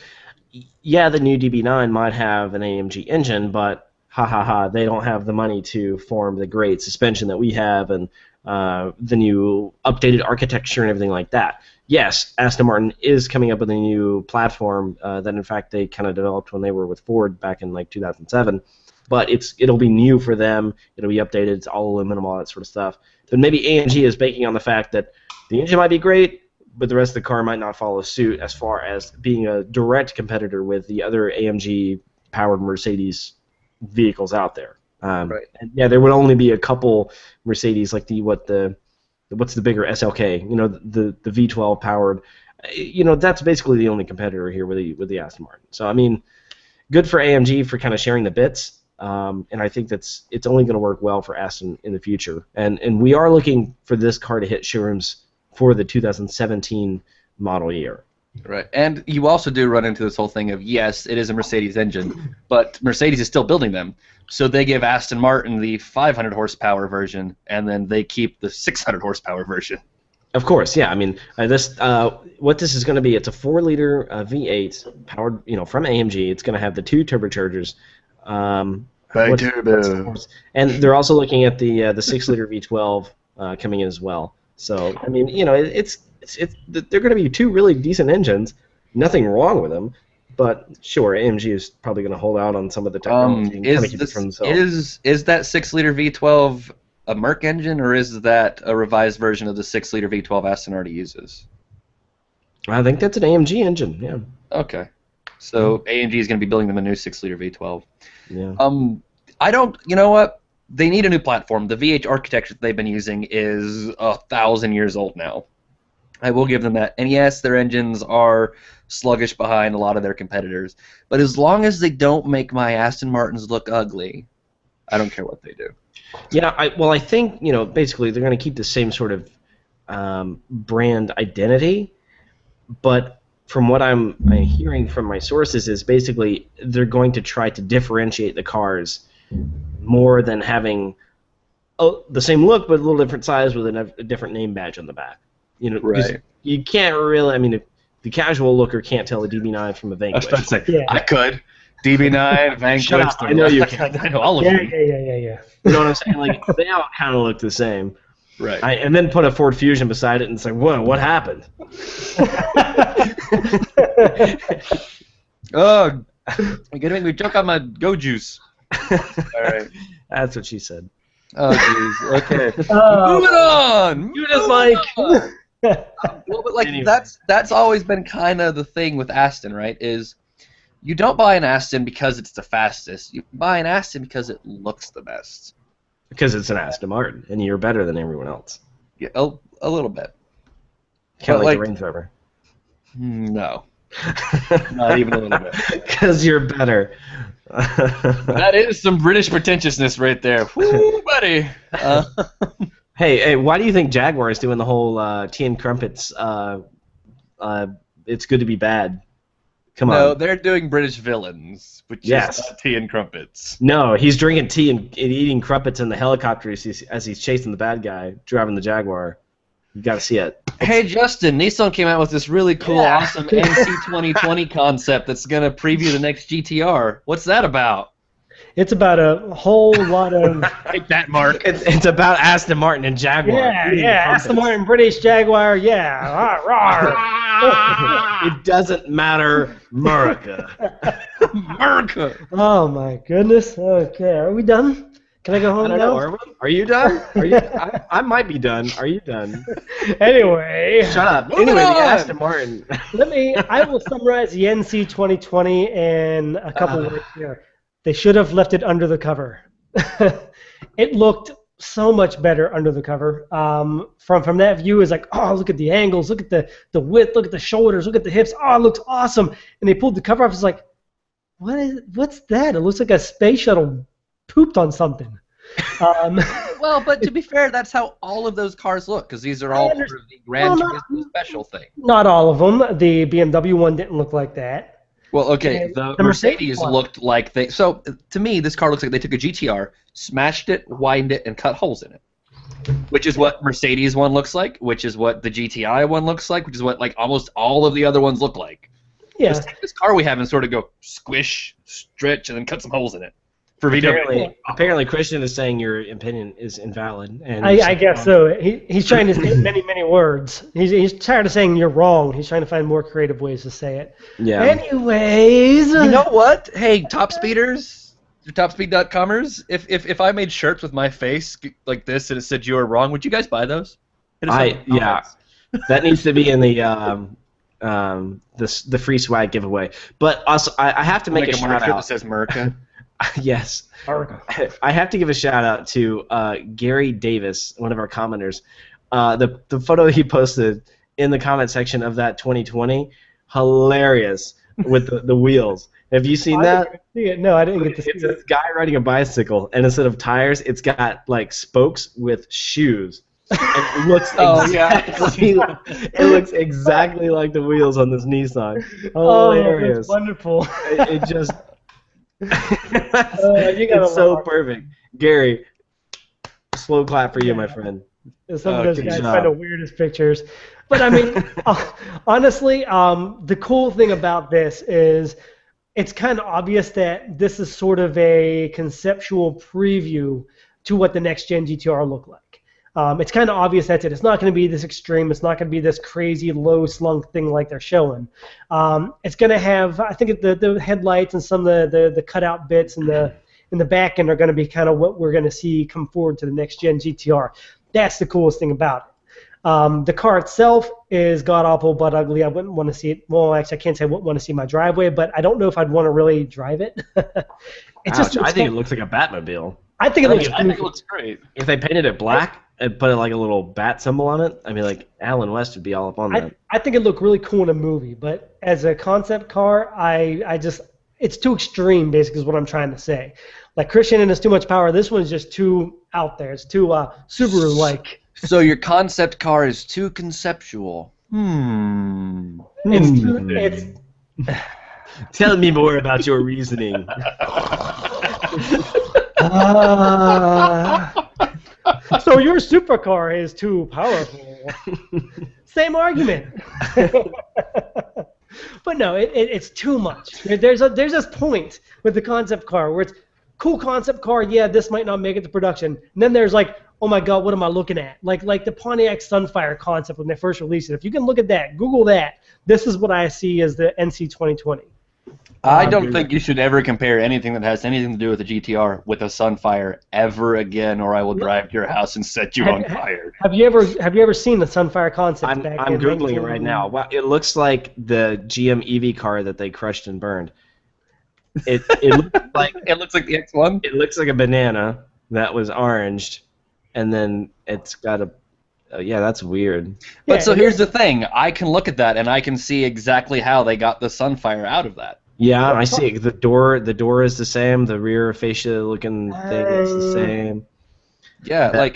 the new DB9 might have an AMG engine, but they don't have the money to form the great suspension that we have and the new updated architecture and everything like that. Yes, Aston Martin is coming up with a new platform that in fact they kind of developed when they were with Ford back in 2007. But it'll be new for them. It'll be updated. It's all aluminum, all that sort of stuff. But maybe AMG is banking on the fact that the engine might be great, but the rest of the car might not follow suit as far as being a direct competitor with the other AMG-powered Mercedes vehicles out there. Right. And there would only be a couple Mercedes, like what's the bigger SLK? The V12 powered. That's basically the only competitor here with the Aston Martin. So good for AMG for kind of sharing the bits. And I think it's only going to work well for Aston in the future. And we are looking for this car to hit showrooms for the 2017 model year. Right, and you also do run into this whole thing of, yes, it is a Mercedes engine, but Mercedes is still building them. So they give Aston Martin the 500 horsepower version, and then they keep the 600 horsepower version. Of course, yeah. What this is going to be, it's a 4-liter V8 powered, from AMG. It's going to have the 2 turbochargers. And they're also looking at the 6-liter V12 coming in as well. So they're going to be 2 really decent engines. Nothing wrong with them, But sure, AMG is probably going to hold out on some of the technology and kind of keep it for themselves. Is that 6-liter V12 a Merc engine, or is that a revised version of the 6-liter V12 Aston already uses? I think that's an AMG engine, yeah. Okay. So AMG is going to be building them a new 6-liter V12. Yeah. You know what? They need a new platform. The V8 architecture that they've been using is 1,000 years old now. I will give them that. And yes, their engines are sluggish behind a lot of their competitors. But as long as they don't make my Aston Martins look ugly, I don't care what they do. Yeah, I think, basically they're going to keep the same sort of brand identity, but from what I'm hearing from my sources is basically they're going to try to differentiate the cars more than having the same look but a little different size with a different name badge on the back. Right. You can't really, if the casual looker can't tell a DB9 from a Vanquish. I was about to say, I could. DB9, Vanquish. Shut up, I know you can. I know all of Yeah. them. Yeah. You know what I'm saying? Like, they all kind of look the same. Right. And then put a Ford Fusion beside it and it's like, whoa, what happened? Oh, you're gonna make me choke on my go juice. All right. That's what she said. Oh, jeez. Okay. Moving on. You just like. Well, but like Anyway. that's always been kind of the thing with Aston, right? Is you don't buy an Aston because it's the fastest. You buy an Aston because it looks the best. Because it's an Aston Martin, and you're better than everyone else. Yeah, a little bit. Kind of But like the Range Rover. No. Not even a little bit. Because you're better. That is some British pretentiousness right there. Woo, buddy. Hey, why do you think Jaguar is doing the whole tea and crumpets? It's good to be bad. Come on. No, they're doing British villains, which is not tea and crumpets. No, he's drinking tea and eating crumpets in the helicopter as he's chasing the bad guy driving the Jaguar. You got to see it. Hey, Justin, Nissan came out with this really cool, awesome NC 2020 concept that's going to preview the next GTR. What's that about? It's about a whole lot of... Take that, Mark. It's about Aston Martin and Jaguar. Yeah, Aston Martin, British Jaguar, yeah. Rawr. It doesn't matter, America. America. Oh, my goodness. Okay, are we done? Can I go home I don't now? know. Are you done? Are you? I might be done. Are you done? Anyway. Shut up. Moving Anyway, on. the Aston Martin. I will summarize the NC 2020 in a couple words here. They should have left it under the cover. It looked so much better under the cover. From that view, it's like, oh, look at the angles, look at the width, look at the shoulders, look at the hips. Oh, it looks awesome. And they pulled the cover off. It's like, what's that? It looks like a space shuttle pooped on something. Well, but to be fair, that's how all of those cars look, because these are all part of the Gran Turismo special thing. Not all of them. The BMW one didn't look like that. Well, okay, And the the Mercedes one. looked like they... So, to me, this car looks like they took a GTR, smashed it, widened it, and cut holes in it. Which is what Mercedes one looks like, which is what the GTI one looks like, which is what like almost all of the other ones look like. Yeah. Just take this car we have and sort of go squish, stretch, and then cut some holes in it. For VW. Apparently, Christian is saying your opinion is invalid. And I guess so. He's trying to say many, many words. He's tired of saying you're wrong. He's trying to find more creative ways to say it. Yeah. Anyways. You know what? Hey, top speeders, TopSpeed.comers, if I made shirts with my face like this and it said you were wrong, would you guys buy those? That needs to be in the free swag giveaway. But also, I have to make a shout out. That says America. Yes. I have to give a shout out to Gary Davis, one of our commenters. The photo he posted in the comment section of that 2020, hilarious with the wheels. Have you seen that? Didn't see it. No, I didn't get to see It's this guy riding a bicycle, and instead of tires, it's got like spokes with shoes. And it looks it looks exactly like the wheels on this Nissan. Hilarious. That's wonderful. It just you got it's so perfect. Gary, slow clap for you, my friend. Some of those good guys job. find the weirdest pictures. But I mean, honestly, the cool thing about this is it's kind of obvious that this is sort of a conceptual preview to what the next gen GTR look like. It's kind of obvious that's it. It's not going to be this extreme. It's not going to be this crazy low slunk thing like they're showing. It's going to have, I think, the headlights and some of the cutout bits and the back end are going to be kind of what we're going to see come forward to the next gen GTR. That's the coolest thing about it. The car itself is god-awful but ugly. I wouldn't want to see it. Well, actually, I can't say I wouldn't want to see my driveway, but I don't know if I'd want to really drive it. I think it looks like a Batmobile. I think I think it looks great. If they painted it black and put like a little bat symbol on it, I mean, like Alan West would be all up on that. I think it looked really cool in a movie, but as a concept car, it's too extreme, basically, is what I'm trying to say. Like Christian and it's too much power. This one's just too out there. It's too Subaru-like. So your concept car is too conceptual. It's Tell me more about your reasoning. So your supercar is too powerful. Same argument. But no, it's too much. There's this point with the concept car where it's cool concept car. Yeah, this might not make it to production. And then there's like, oh my God, what am I looking at? Like the Pontiac Sunfire concept when they first released it. If you can look at that, Google that. This is what I see as the NC 2020. I don't think you should ever compare anything that has anything to do with a GTR with a Sunfire ever again, or I will drive to your house and set you on fire. Have you ever seen the Sunfire concept? I'm googling it right now. Wow, it looks like the GM EV car that they crushed and burned. It looks like the X1. It looks like a banana that was oranged, and then it's got a. Yeah, that's weird. But so here's the thing: I can look at that and I can see exactly how they got the Sunfire out of that. Yeah, I see it. The door is the same. The rear fascia-looking thing is the same. Yeah, I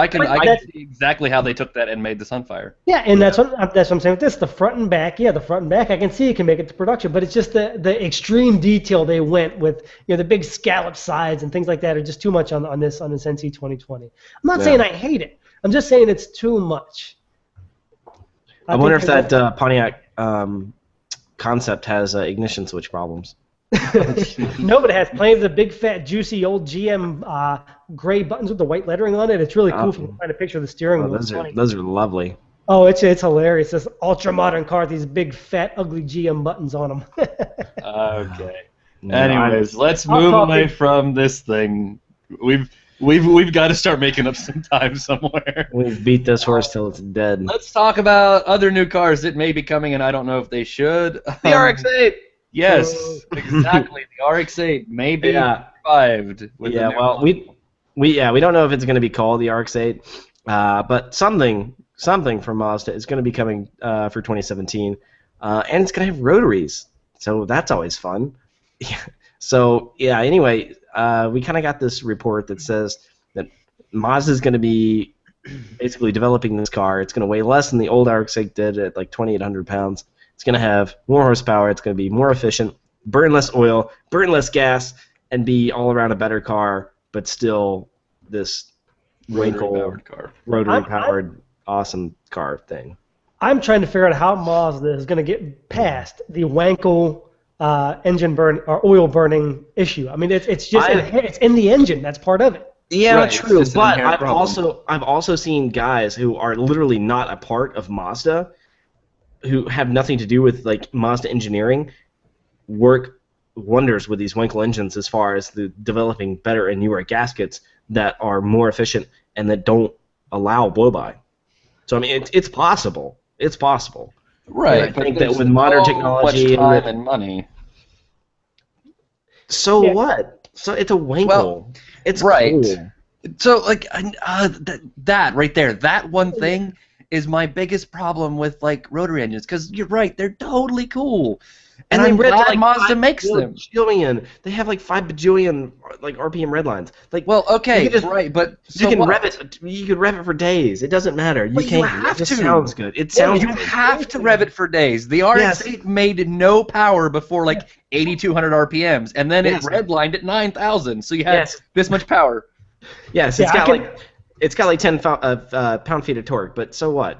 can see exactly how they took that and made the Sunfire. Yeah, and that's what I'm saying with this. The front and back, the front and back, I can see it can make it to production, but it's just the extreme detail they went with, the big scallop sides and things like that are just too much on this NC 2020. I'm not saying I hate it. I'm just saying it's too much. I wonder if that Pontiac concept has ignition switch problems. No, but it has plenty of the big, fat, juicy old GM gray buttons with the white lettering on it. It's really cool if you can find a picture of the steering wheel. Those are lovely. Oh, it's hilarious. This ultra-modern car with these big, fat, ugly GM buttons on them. Okay. Anyways, let's move away from this thing. We've got to start making up some time somewhere. We've beat this horse till it's dead. Let's talk about other new cars that may be coming, and I don't know if they should. The RX-8. Yes, exactly. The RX-8 may be revived. We don't know if it's going to be called the RX-8, but something from Mazda is going to be coming for 2017, and it's going to have rotaries, so that's always fun. So anyway. We kind of got this report that says that Mazda is going to be basically developing this car. It's going to weigh less than the old RX-8 did at like 2,800 pounds. It's going to have more horsepower. It's going to be more efficient, burn less oil, burn less gas, and be all around a better car, but still this rotary-powered, awesome car thing. I'm trying to figure out how Mazda is going to get past the Wankel engine burn or oil burning issue. I mean, it's in the engine. That's part of it. Yeah, right, true. But I've also seen guys who are literally not a part of Mazda, who have nothing to do with like Mazda engineering, work wonders with these Wankel engines as far as the developing better and newer gaskets that are more efficient and that don't allow blow-by. So I mean, it's possible. It's possible. Right, I think that with modern technology and money. So what? So it's a Wankel. Well, it's right. Cool. So like that right there, that one thing is my biggest problem with like rotary engines, because you're right, they're totally cool. And I'm glad Mazda makes them. They have like 5 bajillion like RPM redlines. Like, well, okay, right, but you can rev it. You can rev it for days. It doesn't matter. You can't. It just sounds good. It sounds. You have to rev it for days. The RX-8 made no power before like 8,200 RPMs, and then it redlined at 9,000. So you had this much power. Yes, it's got like 10 pound-feet of torque, but so what?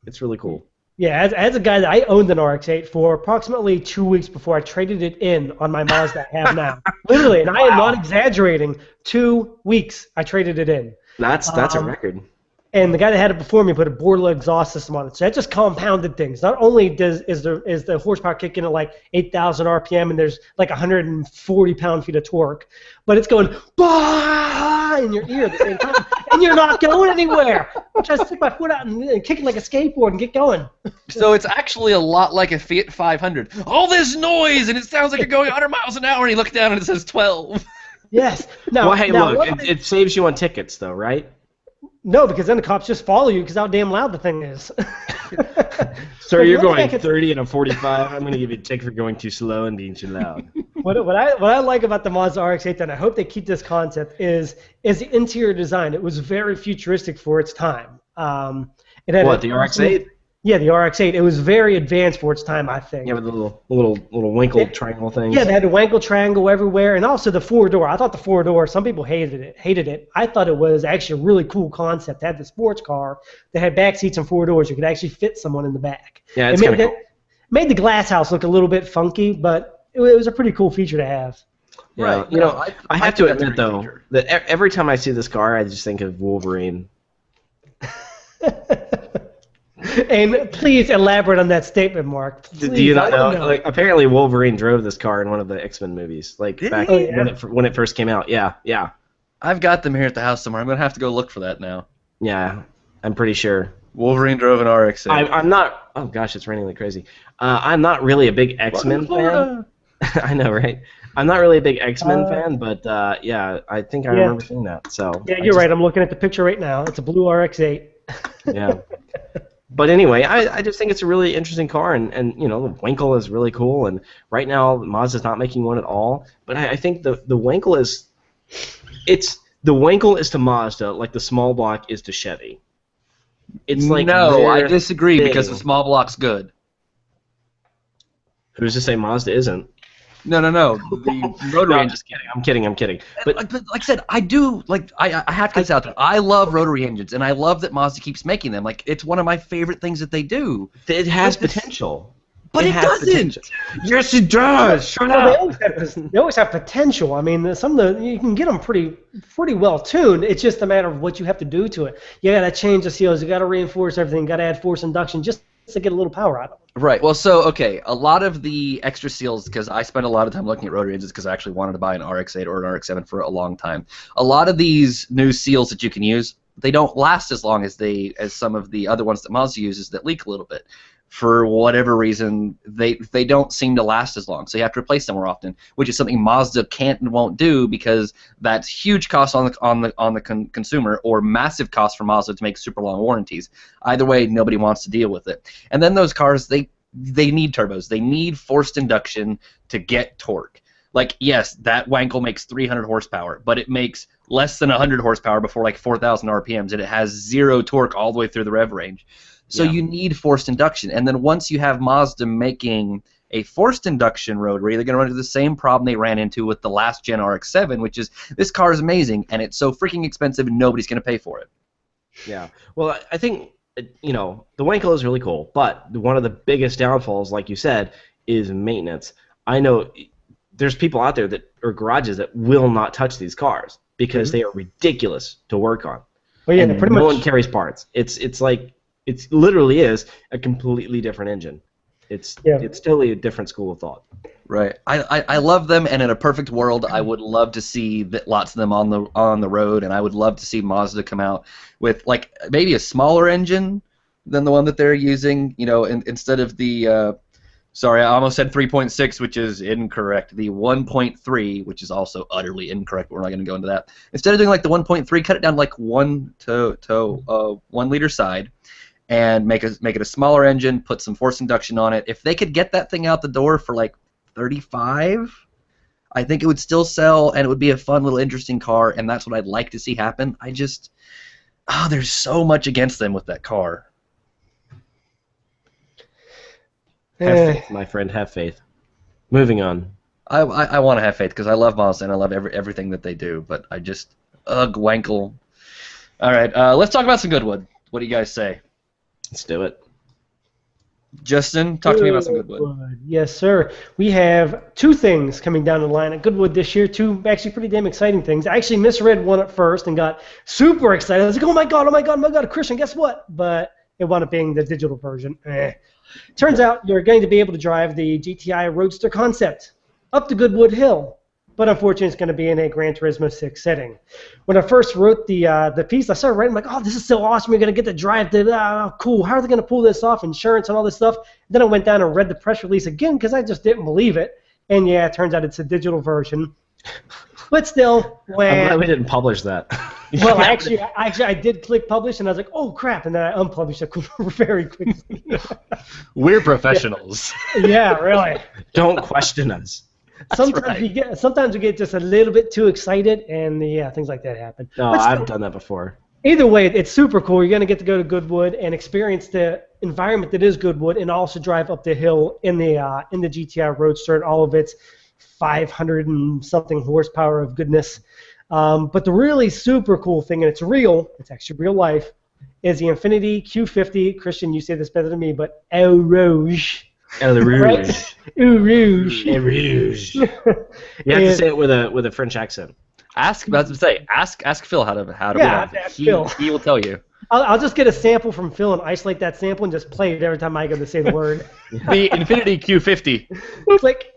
It's really cool. Yeah, as a guy that I owned an RX-8 for approximately 2 weeks before I traded it in on my Mazda I have now. Literally, and I am not exaggerating, 2 weeks I traded it in. That's a record. And the guy that had it before me put a Borla exhaust system on it, so that just compounded things. Not only is the horsepower kicking at like 8,000 RPM and there's like 140 pound-feet of torque, but it's going bah! In your ear at the same time, and you're not going anywhere. I'm trying to stick my foot out and kick it like a skateboard and get going. So it's actually a lot like a Fiat 500. All this noise, and it sounds like you're going 100 miles an hour, and you look down and it says 12. Yes. Now, well, hey, look, it saves you on tickets, though, right? No, because then the cops just follow you because how damn loud the thing is. Sir, you're going 30 and a 45. I'm going to give you a ticket for going too slow and being too loud. What I like about the Mazda RX-8, and I hope they keep this concept, is the interior design. It was very futuristic for its time. It had the RX-8? Yeah, the RX-8. It was very advanced for its time, I think. Yeah, with the little winkle triangle things. Yeah, they had a winkle triangle everywhere, and also the four-door. I thought the four-door, some people hated it. I thought it was actually a really cool concept. They had the sports car that had back seats and four doors. You could actually fit someone in the back. Yeah, it's kind of cool. Made the glass house look a little bit funky, but it was a pretty cool feature to have. Yeah, right. You know, I have to admit, though, that every time I see this car, I just think of Wolverine. And please elaborate on that statement, Mark. Please, do you not know? Like, apparently, Wolverine drove this car in one of the X-Men movies, like back when it first came out. Yeah. I've got them here at the house somewhere. I'm gonna have to go look for that now. Yeah, I'm pretty sure. Wolverine drove an RX-8. I'm not. Oh gosh, it's raining like crazy. I'm not really a big X-Men fan. I know, right? I'm not really a big X-Men fan, but yeah, I think I remember seeing that. So yeah, you're right. I'm looking at the picture right now. It's a blue RX-8. Yeah. But anyway, I just think it's a really interesting car, and you know, the Wankel is really cool, and right now Mazda's not making one at all. But I think the Wankel is, the Wankel is to Mazda like the small block is to Chevy. It's like no, I disagree because the small block's good. Who's to say Mazda isn't? No. The rotary engine. Just kidding. I'm kidding. But like I said, I do like I have to get this out there. I love rotary engines, and I love that Mazda keeps making them. Like it's one of my favorite things that they do. It has potential. But it doesn't. Potential. Yes, it does. Shut up. They always have potential. I mean, some of you can get them pretty well tuned. It's just a matter of what you have to do to it. You got to change the seals. You got to reinforce everything. You got to add force induction just to get a little power out of it. Right. Well, so okay, a lot of the extra seals, because I spent a lot of time looking at rotary engines because I actually wanted to buy an RX-8 or an RX-7 for a long time. A lot of these new seals that you can use, they don't last as long as some of the other ones that Mazda uses that leak a little bit. For whatever reason, they don't seem to last as long, so you have to replace them more often, which is something Mazda can't and won't do because that's huge cost on the consumer or massive cost for Mazda to make super long warranties. Either way, nobody wants to deal with it. And then those cars, they need turbos. They need forced induction to get torque. Like, yes, that Wankel makes 300 horsepower, but it makes less than 100 horsepower before like 4,000 RPMs, and it has zero torque all the way through the rev range. So you need forced induction. And then once you have Mazda making a forced induction rotary, they're going to run into the same problem they ran into with the last gen RX-7, which is this car is amazing, and it's so freaking expensive, and nobody's going to pay for it. Yeah. Well, I think, you know, the Wankel is really cool, but one of the biggest downfalls, like you said, is maintenance. I know there's people out there or garages that will not touch these cars because they are ridiculous to work on. Well, yeah, and no one carries parts. It's like... It literally is a completely different engine. It's totally a different school of thought. Right. I love them, and in a perfect world, I would love to see lots of them on the road, and I would love to see Mazda come out with like maybe a smaller engine than the one that they're using. You know, instead of the sorry, I almost said 3.6, which is incorrect. The 1.3, which is also utterly incorrect. But we're not going to go into that. Instead of doing like the 1.3, cut it down to like 1 liter side. And make it a smaller engine, put some forced induction on it. If they could get that thing out the door for like 35, I think it would still sell, and it would be a fun little interesting car, and that's what I'd like to see happen. There's so much against them with that car. Have faith, my friend, have faith. Moving on. I want to have faith because I love Mazda and I love everything that they do, but I just, Wankel. All right, let's talk about some Goodwood. What do you guys say? Let's do it. Justin, talk to me about some Goodwood. Yes, sir. We have 2 things coming down the line at Goodwood this year. 2 actually pretty damn exciting things. I actually misread one at first and got super excited. I was like, oh my god, Christian, guess what? But it wound up being the digital version. Turns out you're going to be able to drive the GTI Roadster concept up to Goodwood Hill. But unfortunately, it's going to be in a Gran Turismo 6 setting. When I first wrote the piece, I started writing like, oh, this is so awesome. You're going to get to drive the, cool. How are they going to pull this off? Insurance and all this stuff. Then I went down and read the press release again because I just didn't believe it. And yeah, it turns out it's a digital version. But still, I'm glad we didn't publish that. Well, actually, I did click publish, and I was like, oh, crap. And then I unpublished it very quickly. We're professionals. Yeah, really. Don't question us. Sometimes we get just a little bit too excited, and yeah, things like that happen. No, I've done that before. Either way, it's super cool. You're going to get to go to Goodwood and experience the environment that is Goodwood, and also drive up the hill in the GTI Roadster and all of its 500 and something horsepower of goodness. But the really super cool thing, and it's actually real life, is the Infiniti Q50. Christian, you say this better than me, but El Rouge. El Rouge. Right? El Rouge. El Rouge. You have to say it with a French accent. Ask Phil how to ask Phil. He will tell you. I'll just get a sample from Phil and isolate that sample and just play it every time I go to say the word. The Infiniti Q50. Click.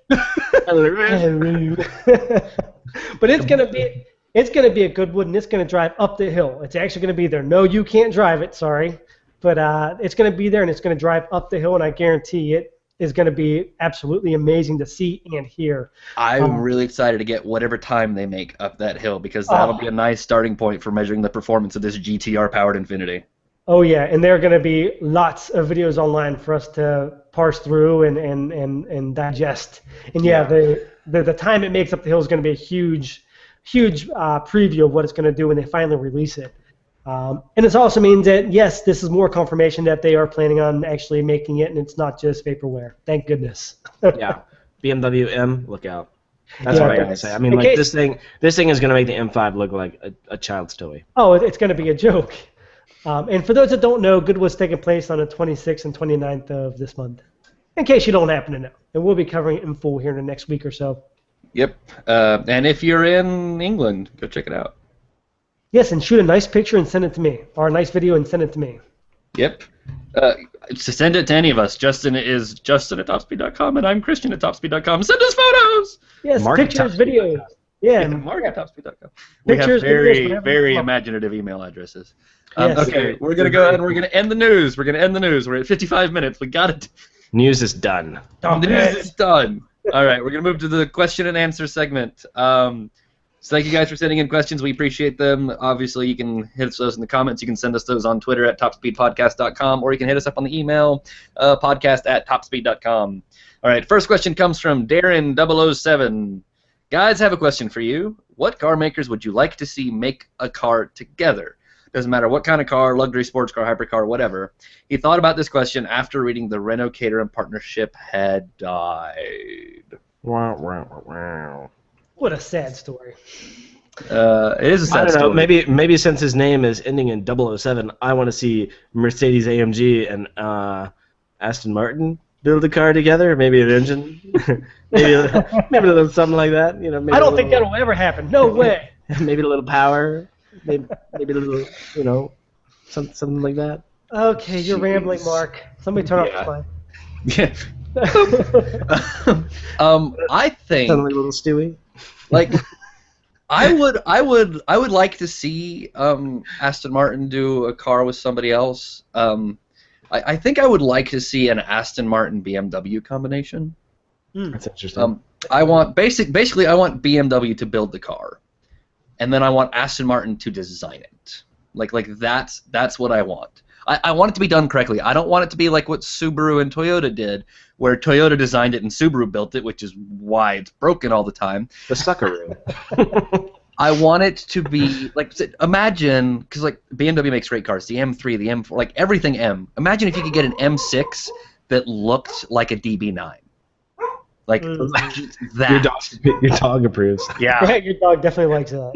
But it's gonna be a Goodwood, and it's gonna drive up the hill. It's actually gonna be there. No, you can't drive it. Sorry, but it's gonna be there, and it's gonna drive up the hill, and I guarantee it is going to be absolutely amazing to see and hear. I'm really excited to get whatever time they make up that hill, because that'll be a nice starting point for measuring the performance of this GTR-powered Infiniti. Oh, yeah, and there are going to be lots of videos online for us to parse through and digest. And, yeah, the time it makes up the hill is going to be a huge preview of what it's going to do when they finally release it. And it also means that, yes, this is more confirmation that they are planning on actually making it, and it's not just vaporware. Thank goodness. Yeah, BMW M, look out. That's what I gotta say. I mean, like this thing is gonna make the M5 look like a child's toy. Oh, it's gonna be a joke. And for those that don't know, Goodwood's taking place on the 26th and 29th of this month. In case you don't happen to know, and we'll be covering it in full here in the next week or so. Yep. And if you're in England, go check it out. Yes, and shoot a nice picture and send it to me, or a nice video and send it to me. Yep. To send it to any of us. Justin is Justin at TopSpeed.com, and I'm Christian at TopSpeed.com. Send us photos! Yes, Mark pictures, videos. Yeah, Mark at TopSpeed.com. We have very imaginative email addresses. Yes. Okay, we're going to go ahead and we're going to end the news. We're at 55 minutes. We got it. News is done. The news is done. All right, we're going to move to the question and answer segment. So thank you guys for sending in questions. We appreciate them. Obviously, you can hit us those in the comments. You can send us those on Twitter at TopSpeedPodcast.com, or you can hit us up on the email, podcast@TopSpeed.com. All right, first question comes from Darren007. Guys, I have a question for you. What car makers would you like to see make a car together? Doesn't matter what kind of car, luxury, sports car, hypercar, whatever. He thought about this question after reading the Renault Caterham partnership had died. Wow. What a sad story. It is a sad story. Maybe since his name is ending in 007, I want to see Mercedes AMG and Aston Martin build a car together. Maybe an engine. maybe a little something like that. You know. Maybe I don't think that'll ever happen. No way. Maybe a little power. Maybe a little, something like that. Okay, you're rambling, Mark. Somebody turn off the mic. I think. Sound like a little Stewie. Like, I would like to see Aston Martin do a car with somebody else. I think I would like to see an Aston Martin BMW combination. That's interesting. I want basically I want BMW to build the car, and then I want Aston Martin to design it. Like that's what I want. I want it to be done correctly. I don't want it to be like what Subaru and Toyota did, where Toyota designed it and Subaru built it, which is why it's broken all the time. The suckaroo. I want it to be, like, imagine, because, like, BMW makes great cars, the M3, the M4, like, everything M. Imagine if you could get an M6 that looked like a DB9. Like, that. Your dog approves. Yeah. Your dog definitely likes that.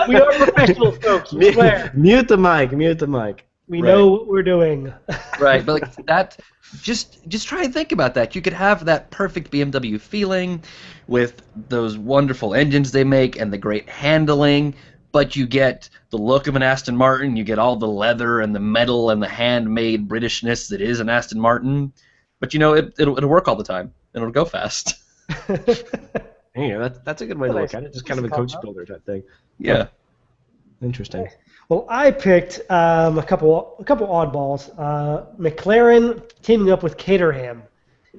We are professional folks, we swear. Mute the mic. We know what we're doing. Right, but like that, just try and think about that. You could have that perfect BMW feeling with those wonderful engines they make and the great handling, but you get the look of an Aston Martin, you get all the leather and the metal and the handmade Britishness that is an Aston Martin, but you know it'll work all the time and it'll go fast. Yeah, that's a good way to look at it. Just kind of a coach builder type thing. Yeah. Interesting. Well, I picked a couple oddballs. McLaren teaming up with Caterham,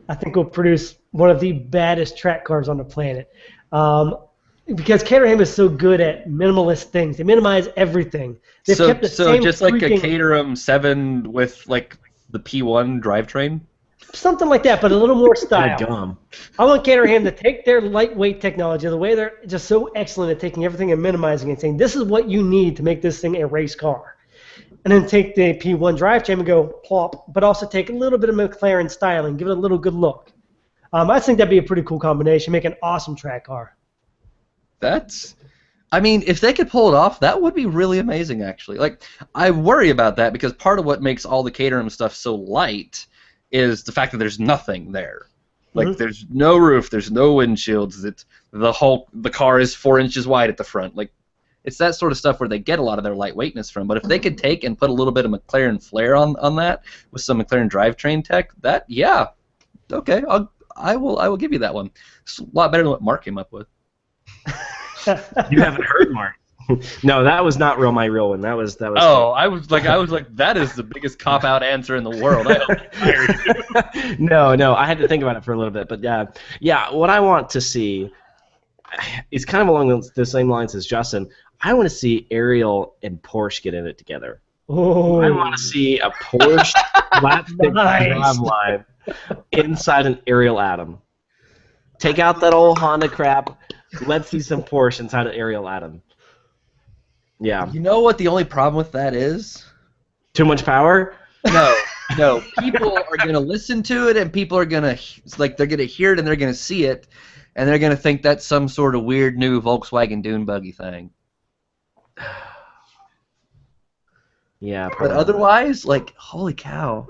I think will produce one of the baddest track cars on the planet. Because Caterham is so good at minimalist things. They minimize everything. They've kept the same just like a Caterham 7 with like the P1 drivetrain? Something like that, but a little more style. Dumb. I want Caterham to take their lightweight technology, the way they're just so excellent at taking everything and minimizing it, and saying, this is what you need to make this thing a race car. And then take the P1 drivetrain and go plop, but also take a little bit of McLaren styling, give it a little good look. I think that'd be a pretty cool combination, make an awesome track car. I mean, if they could pull it off, that would be really amazing, actually. Like, I worry about that because part of what makes all the Caterham stuff so light is the fact that there's nothing there. Like, there's no roof, there's no windshields, the car is 4 inches wide at the front. Like, it's that sort of stuff where they get a lot of their lightweightness from. But if they could take and put a little bit of McLaren flair on that with some McLaren drivetrain tech, okay, I will give you that one. It's a lot better than what Mark came up with. You haven't heard Mark. No, that was not my real one. That was. Oh, I was like, that is the biggest cop-out answer in the world. No, I had to think about it for a little bit, but yeah. What I want to see is kind of along the same lines as Justin. I want to see Ariel and Porsche get in it together. Oh. I want to see a Porsche slapstick drive line inside an Ariel Atom. Take out that old Honda crap. Let's see some Porsche inside an Ariel Atom. Yeah. You know what the only problem with that is? Too much power? No. People are going to listen to it, and people are going to, like, they're going to hear it, and they're going to see it, and they're going to think that's some sort of weird new Volkswagen dune buggy thing. Yeah. But otherwise, like, holy cow.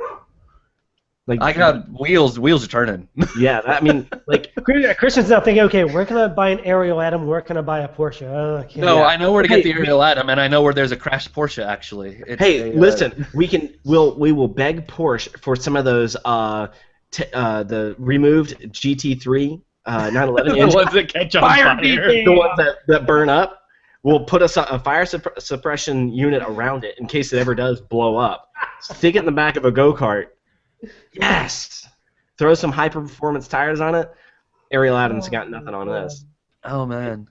Like, I got wheels are turning. Yeah, I mean, like, Christian's now thinking, okay, where can I buy an Ariel Atom? Where can I buy a Porsche? I know where to get the Ariel Atom, and I know where there's a crashed Porsche actually. Listen, we will beg Porsche for some of those the removed GT3 911 the ones that catch on fire. The ones that burn up. We'll put a fire suppression unit around it in case it ever does blow up. Stick it in the back of a go-kart. Yes! Throw some high-performance tires on it. Ariel Adams got nothing on this. Oh, man.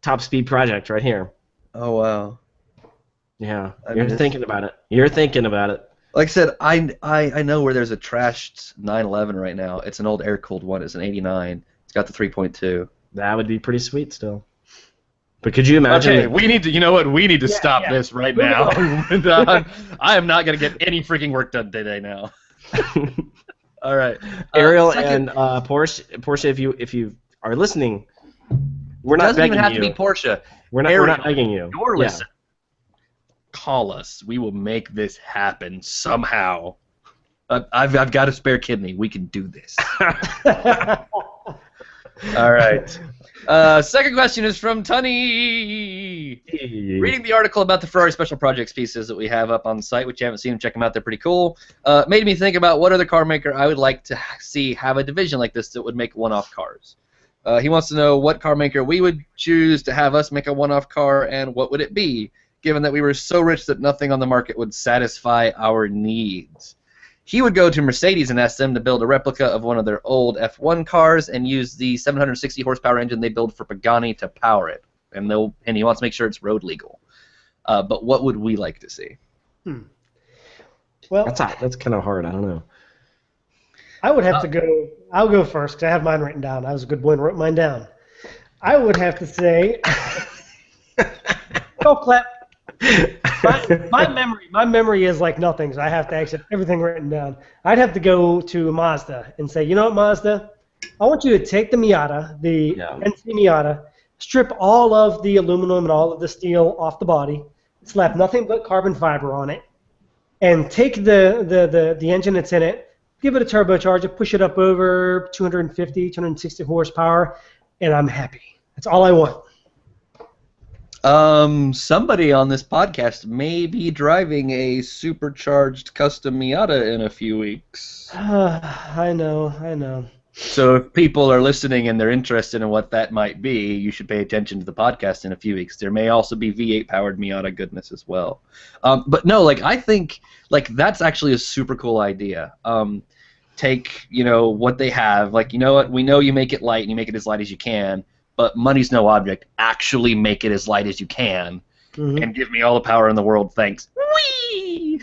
Top speed project right here. Oh, wow. Yeah, you're thinking about it. You're thinking about it. Like I said, I know where there's a trashed 911 right now. It's an old air-cooled one. It's an 89. It's got the 3.2. That would be pretty sweet still. But could you imagine? Okay, we need to. You know what? We need to stop this right now. I am not going to get any freaking work done today now. All right, Ariel and Porsche. If you are listening, we're not begging you. Doesn't even have to be Porsche. We're not begging you. You're listening. Call us. We will make this happen somehow. I've got a spare kidney. We can do this. All right. Second question is from Tunny. Reading the article about the Ferrari Special Projects pieces that we have up on the site, which you haven't seen them, check them out. They're pretty cool. Made me think about what other car maker I would like to see have a division like this that would make one-off cars. He wants to know what car maker we would choose to have us make a one-off car, and what would it be, given that we were so rich that nothing on the market would satisfy our needs. He would go to Mercedes and ask them to build a replica of one of their old F1 cars and use the 760 horsepower engine they build for Pagani to power it. And he wants to make sure it's road legal. But what would we like to see? Well, that's kind of hard. I don't know. I would have to go. I'll go first because I have mine written down. I was a good boy and wrote mine down. I would have to say, go clap. My memory is like nothing, so I have to actually have everything written down. I'd have to go to Mazda and say, you know what, Mazda? I want you to take the Miata, the NC Miata, strip all of the aluminum and all of the steel off the body, slap nothing but carbon fiber on it, and take the engine that's in it, give it a turbocharger, push it up over 250, 260 horsepower, and I'm happy. That's all I want. Somebody on this podcast may be driving a supercharged custom Miata in a few weeks. I know. So if people are listening and they're interested in what that might be, you should pay attention to the podcast in a few weeks. There may also be V8 powered Miata goodness as well. But no, like I think like that's actually a super cool idea. Take what they have, like what, we know you make it light and you make it as light as you can, but money's no object. Actually make it as light as you can, and give me all the power in the world. Thanks. Whee!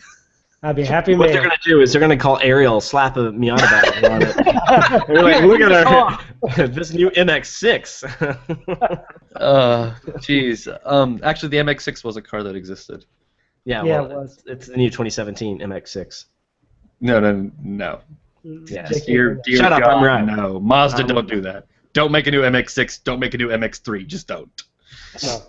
I'd be happy. What they're gonna do is they're gonna call Ariel, slap a Miata badge on it. They're like, look at this new MX-6. Jeez. Actually, the MX-6 was a car that existed. Yeah, it was. It's the new 2017 MX-6. No. Yeah. Dear Shut up, God, I'm right. No, Mazda, don't do that. Don't make a new MX-6. Don't make a new MX-3. Just don't. No.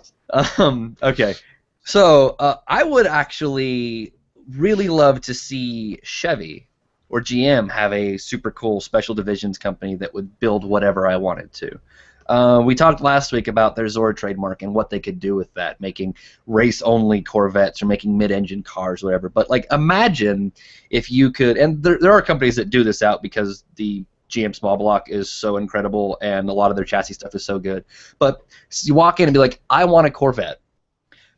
Okay. So I would actually really love to see Chevy or GM have a super cool special divisions company that would build whatever I wanted to. We talked last week about their Zord trademark and what they could do with that, making race-only Corvettes or making mid-engine cars, whatever. But like, imagine if you could, and there are companies that do this out because the GM small block is so incredible and a lot of their chassis stuff is so good. But you walk in and be like, I want a Corvette,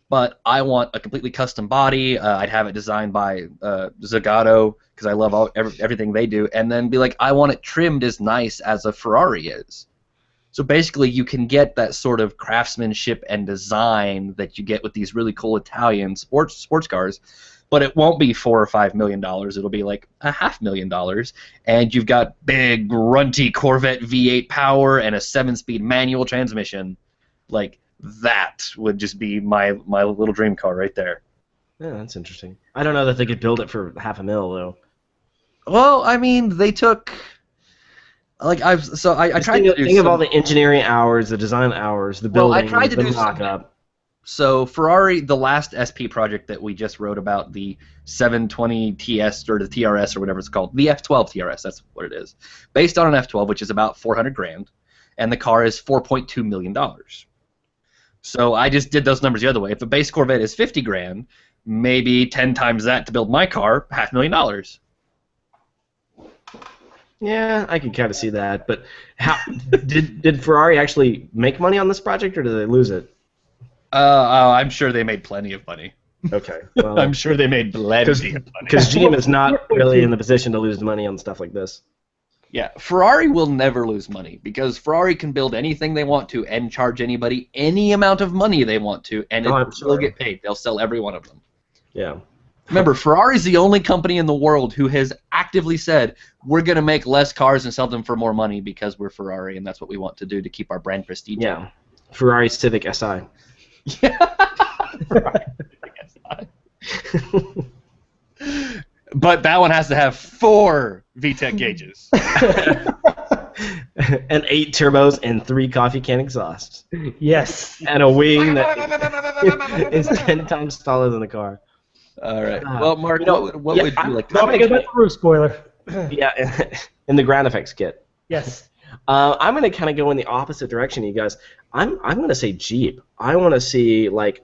but I want a completely custom body. I'd have it designed by Zagato because I love everything they do, and then be like, I want it trimmed as nice as a Ferrari is. So basically, you can get that sort of craftsmanship and design that you get with these really cool Italian sports cars, but it won't be $4 or $5 million. It'll be like $500,000, and you've got big, grunty Corvette V8 power and a 7-speed manual transmission. Like, that would just be my little dream car right there. Yeah, that's interesting. I don't know that they could build it for $500,000 though. Well, I mean, they took. Like I tried to think of all the engineering hours, the design hours, the building, I tried to the do mock-up. So Ferrari, the last SP project that we just wrote about, the 720 TS or the TRS or whatever it's called, the F12 TRS, that's what it is, based on an F12, which is about $400,000, and the car is $4.2 million. So I just did those numbers the other way. If a base Corvette is $50,000, maybe 10 times that to build my car, $500,000. Yeah, I can kind of see that. But how did Ferrari actually make money on this project, or did they lose it? I'm sure they made plenty of money. Okay. Well, I'm sure they made plenty of money. Because GM is not really in the position to lose money on stuff like this. Yeah, Ferrari will never lose money because Ferrari can build anything they want to and charge anybody any amount of money they want to, and it will get paid. They'll sell every one of them. Yeah. Remember, Ferrari's the only company in the world who has actively said, we're going to make less cars and sell them for more money because we're Ferrari, and that's what we want to do to keep our brand prestige. Yeah. Ferrari Civic Si. Yeah. But that one has to have 4 VTEC gauges. And 8 turbos and 3 coffee can exhausts. Yes. And a wing that is 10 times taller than the car. All right. Well, Mark, what would you like to I'm going to go back to the roof spoiler. Yeah, in the ground effects kit. Yes. I'm going to kind of go in the opposite direction, you guys. I'm going to say Jeep. I want to see, like,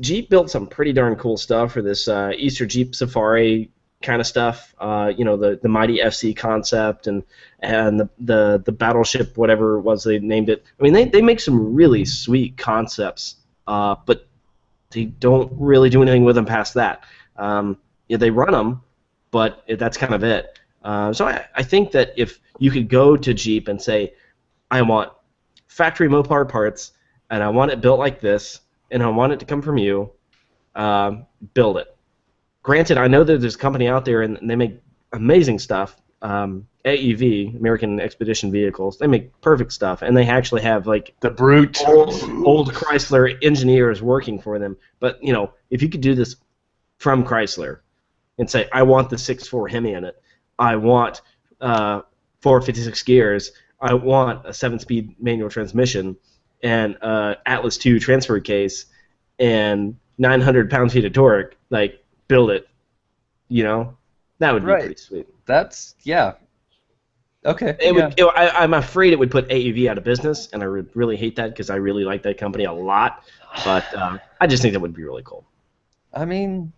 Jeep built some pretty darn cool stuff for this Easter Jeep Safari kind of stuff. The Mighty FC concept and the Battleship, whatever it was they named it. I mean, they make some really sweet concepts, but they don't really do anything with them past that. They run them, but that's kind of it. So I think that if you could go to Jeep and say, I want factory Mopar parts, and I want it built like this, and I want it to come from you, build it. Granted, I know that there's a company out there, and they make amazing stuff. AEV, American Expedition Vehicles, they make perfect stuff, and they actually have like the brute old Chrysler engineers working for them. But if you could do this from Chrysler and say, I want the 6.4 Hemi in it, I want 456 gears, I want a 7-speed manual transmission, and Atlas 2 transfer case, and 900 pound-feet of torque, like, build it. You know, that would be Right. pretty sweet. That's yeah. Okay. I'm afraid it would put AEV out of business, and I would really hate that because I really like that company a lot. But I just think that would be really cool. I mean,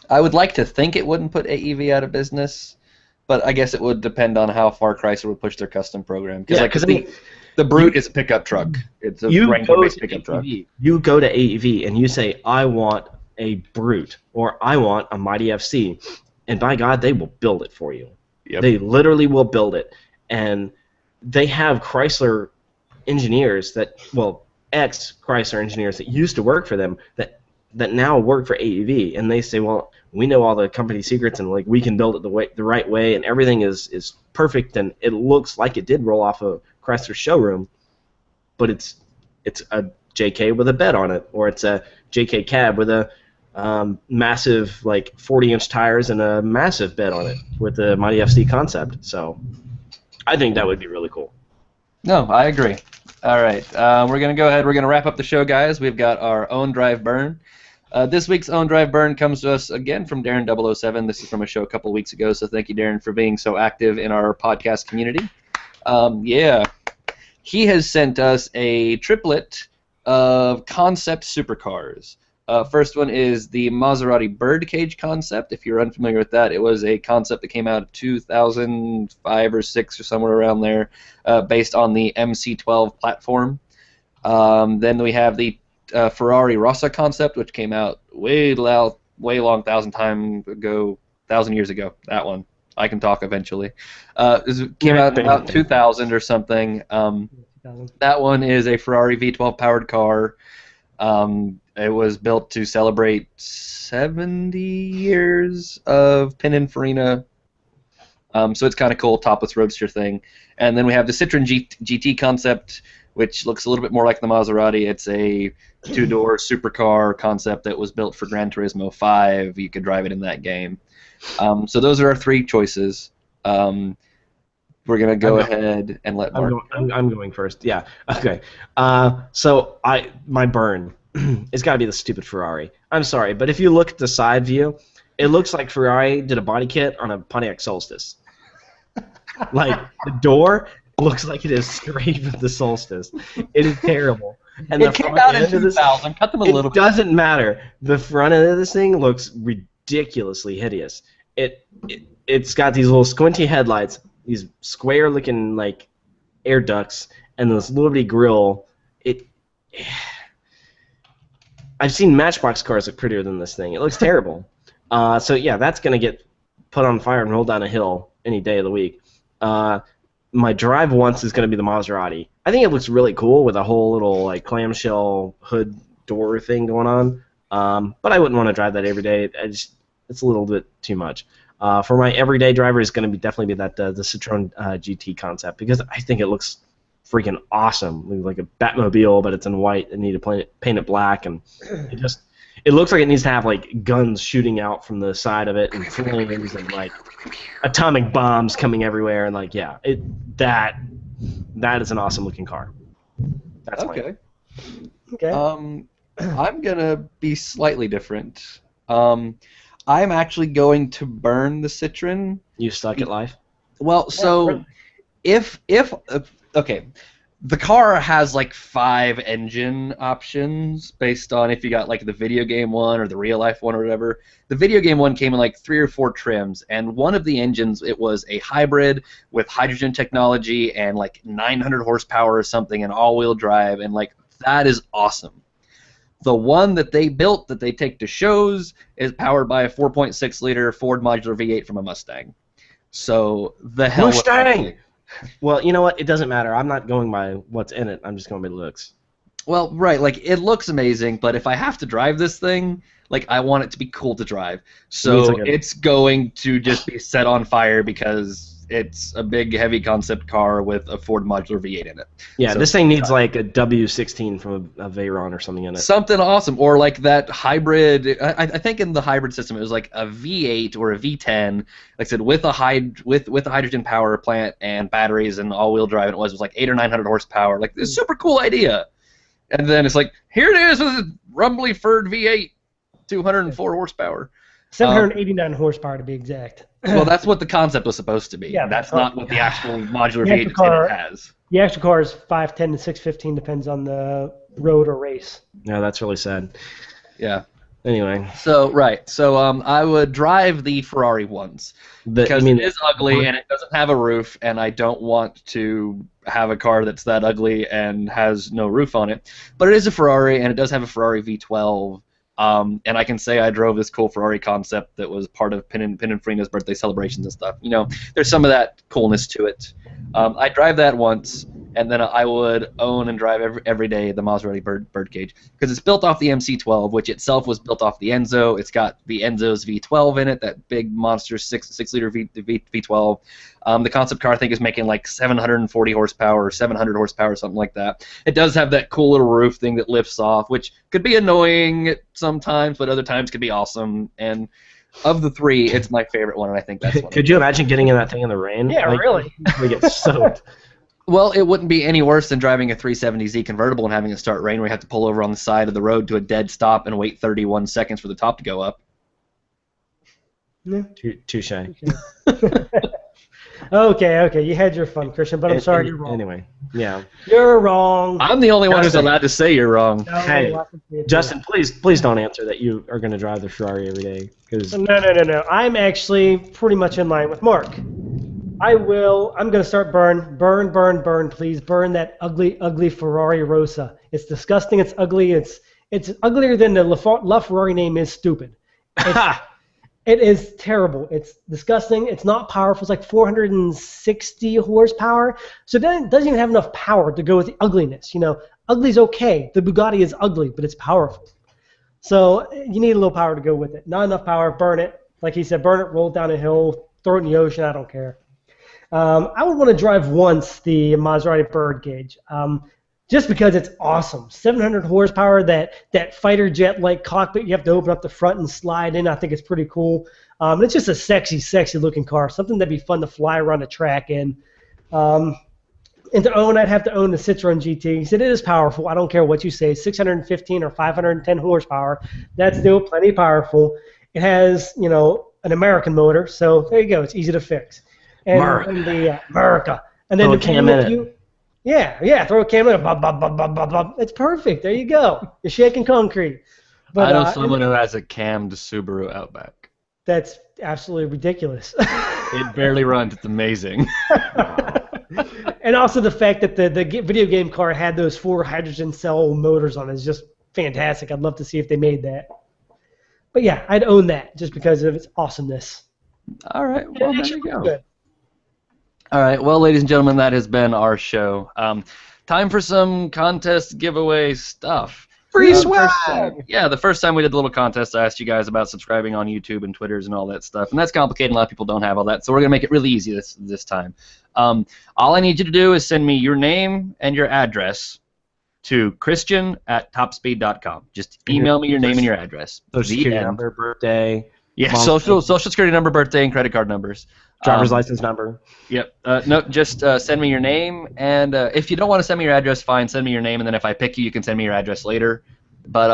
I would like to think it wouldn't put AEV out of business, but I guess it would depend on how far Chrysler would push their custom program. Because the Brute is a pickup truck. It's a Wrangler-based pickup truck. You go to AEV and you say, I want a Brute, or I want a Mighty FC, and by God, they will build it for you. Yep. They literally will build it. And they have Chrysler engineers ex-Chrysler engineers that used to work for them that now work for AEV, and they say, well, we know all the company secrets, and like we can build it the right way, and everything is perfect, and it looks like it did roll off a Chrysler showroom, but it's a JK with a bed on it, or it's a JK cab with a massive, like, 40-inch tires and a massive bed on it with the Mighty FC concept. So I think that would be really cool. No, I agree. All right, we're going to go ahead. We're going to wrap up the show, guys. We've got our own drive burn. This week's own drive burn comes to us again from Darren007. This is from a show a couple weeks ago, so thank you, Darren, for being so active in our podcast community. He has sent us a triplet of concept supercars. First one is the Maserati Birdcage concept. If you're unfamiliar with that, it was a concept that came out in 2005 or 6 or somewhere around there, based on the MC12 platform. Then we have the Ferrari Rossa concept, which came out way long, 1,000 years ago. That one. I can talk eventually. It came out in about 2000 or something. That one is a Ferrari V12 powered car. It was built to celebrate 70 years of Pininfarina. So it's kind of cool, topless roadster thing. And then we have the Citroen GT concept, which looks a little bit more like the Maserati. It's a two-door supercar concept that was built for Gran Turismo 5. You could drive it in that game. So those are our three choices. We're going to go ahead and let Mark I'm going first. Yeah. Okay. So my burn, it's got to be the stupid Ferrari. I'm sorry, but if you look at the side view, it looks like Ferrari did a body kit on a Pontiac Solstice. Like, the door looks like it is straight from the Solstice. It is terrible. And it came out in 2000. Cut them a little bit. It doesn't matter. The front end of this thing looks ridiculously hideous. It's got these little squinty headlights, these square-looking, like, air ducts, and this little bitty grill. I've seen Matchbox cars look prettier than this thing. It looks terrible. So yeah, that's gonna get put on fire and rolled down a hill any day of the week. My drive once is gonna be the Maserati. I think it looks really cool with a whole little like clamshell hood door thing going on. But I wouldn't want to drive that every day. It's a little bit too much. For my everyday driver, is going to definitely be that the Citroen GT concept, because I think it looks freaking awesome, like a Batmobile, but it's in white and need to paint it black, and it looks like it needs to have like guns shooting out from the side of it and flames and like atomic bombs coming everywhere, and like that is an awesome looking car. That's okay. Okay. I'm gonna be slightly different. I'm actually going to burn the Citroen. You stuck at life? Well, so okay, the car has like 5 engine options based on if you got like the video game one or the real life one or whatever. The video game one came in like 3 or 4 trims, and one of the engines, it was a hybrid with hydrogen technology and like 900 horsepower or something and all-wheel drive, and like that is awesome. The one that they built that they take to shows is powered by a 4.6-liter Ford modular V8 from a Mustang. So the hell Mustang! Well, you know what? It doesn't matter. I'm not going by what's in it. I'm just going by looks. Well, right. Like, it looks amazing, but if I have to drive this thing, like, I want it to be cool to drive. So it's going to just be set on fire because it's a big, heavy concept car with a Ford modular V8 in it. Yeah, so this thing needs like a W16 from a Veyron or something in it. Something awesome, or like that hybrid. I think in the hybrid system it was like a V8 or a V10, like I said, with a hydrogen power plant and batteries and all-wheel drive. And it was like 800 or 900 horsepower. Like, it's a super cool idea. And then it's like, here it is with a rumbly Ford V8. 204 horsepower. 789 horsepower to be exact. Well, that's what the concept was supposed to be. Yeah, that's not what the actual modular The actual V8 car- has. The actual car is 510 to 615, depends on the road or race. No, that's really sad. Yeah. Anyway. So I would drive the Ferrari ones because it is ugly and it doesn't have a roof, and I don't want to have a car that's that ugly and has no roof on it. But it is a Ferrari, and it does have a Ferrari V12. And I can say I drove this cool Ferrari concept that was part of Pininfarina's birthday celebrations and stuff. You know, there's some of that coolness to it. I drive that once, and then I would own and drive every day the Maserati Birdcage because it's built off the MC12, which itself was built off the Enzo. It's got the Enzo's V12 in it, that big monster 6-liter V12. The concept car, I think, is making like 740 horsepower or 700 horsepower, something like that. It does have that cool little roof thing that lifts off, which could be annoying sometimes, but other times could be awesome. And of the three, it's my favorite one, and I think that's one. Could you imagine getting in that thing in the rain? Yeah, really. We get soaked. Well, it wouldn't be any worse than driving a 370Z convertible and having it start rain where you have to pull over on the side of the road to a dead stop and wait 31 seconds for the top to go up. Yeah. Touche. Okay, you had your fun, Christian, but I'm sorry you're wrong. Anyway, yeah. You're wrong. I'm the only one who's allowed to say you're wrong. No, Hey, Justin, please don't answer that you are going to drive the Ferrari every day. No. I'm actually pretty much in line with Mark. I'm going to start burn, please. Burn that ugly Ferrari Rosa. It's disgusting. It's ugly. It's uglier than the LaFerrari name is stupid. It is terrible. It's disgusting. It's not powerful. It's like 460 horsepower. So then it doesn't even have enough power to go with the ugliness. You know, ugly's okay. The Bugatti is ugly, but it's powerful. So you need a little power to go with it. Not enough power. Burn it. Like he said, burn it, roll it down a hill, throw it in the ocean. I don't care. I would want to drive once the Maserati Birdcage, just because it's awesome. 700 horsepower, that fighter jet-like cockpit. You have to open up the front and slide in. I think it's pretty cool. It's just a sexy looking car. Something that'd be fun to fly around the track in. And to own, I'd have to own the Citroen GT. He said it is powerful. I don't care what you say, 615 or 510 horsepower. That's still plenty powerful. It has, an American motor, so there you go. It's easy to fix. And America. And then cam in it. Yeah, throw a cam in it. Blah, blah, blah, blah, blah, blah. It's perfect. There you go. You're shaking concrete. But, I know someone who has a cammed Subaru Outback. That's absolutely ridiculous. It barely runs. It's amazing. And also the fact that the video game car had those 4 hydrogen cell motors on it is just fantastic. I'd love to see if they made that. But yeah, I'd own that just because of its awesomeness. All right. Well, there you go. Good. All right, well, ladies and gentlemen, that has been our show. Time for some contest giveaway stuff. Free swag! Yeah, the first time we did the little contest, I asked you guys about subscribing on YouTube and Twitters and all that stuff, and that's complicated. A lot of people don't have all that, so we're going to make it really easy this time. All I need you to do is send me your name and your address to christian@topspeed.com. Just email me your name and your address. Social security number, birthday. Yeah, social security number, birthday, and credit card numbers. Driver's license number. Yep. No, just send me your name, and if you don't want to send me your address, fine. Send me your name, and then if I pick you, you can send me your address later. But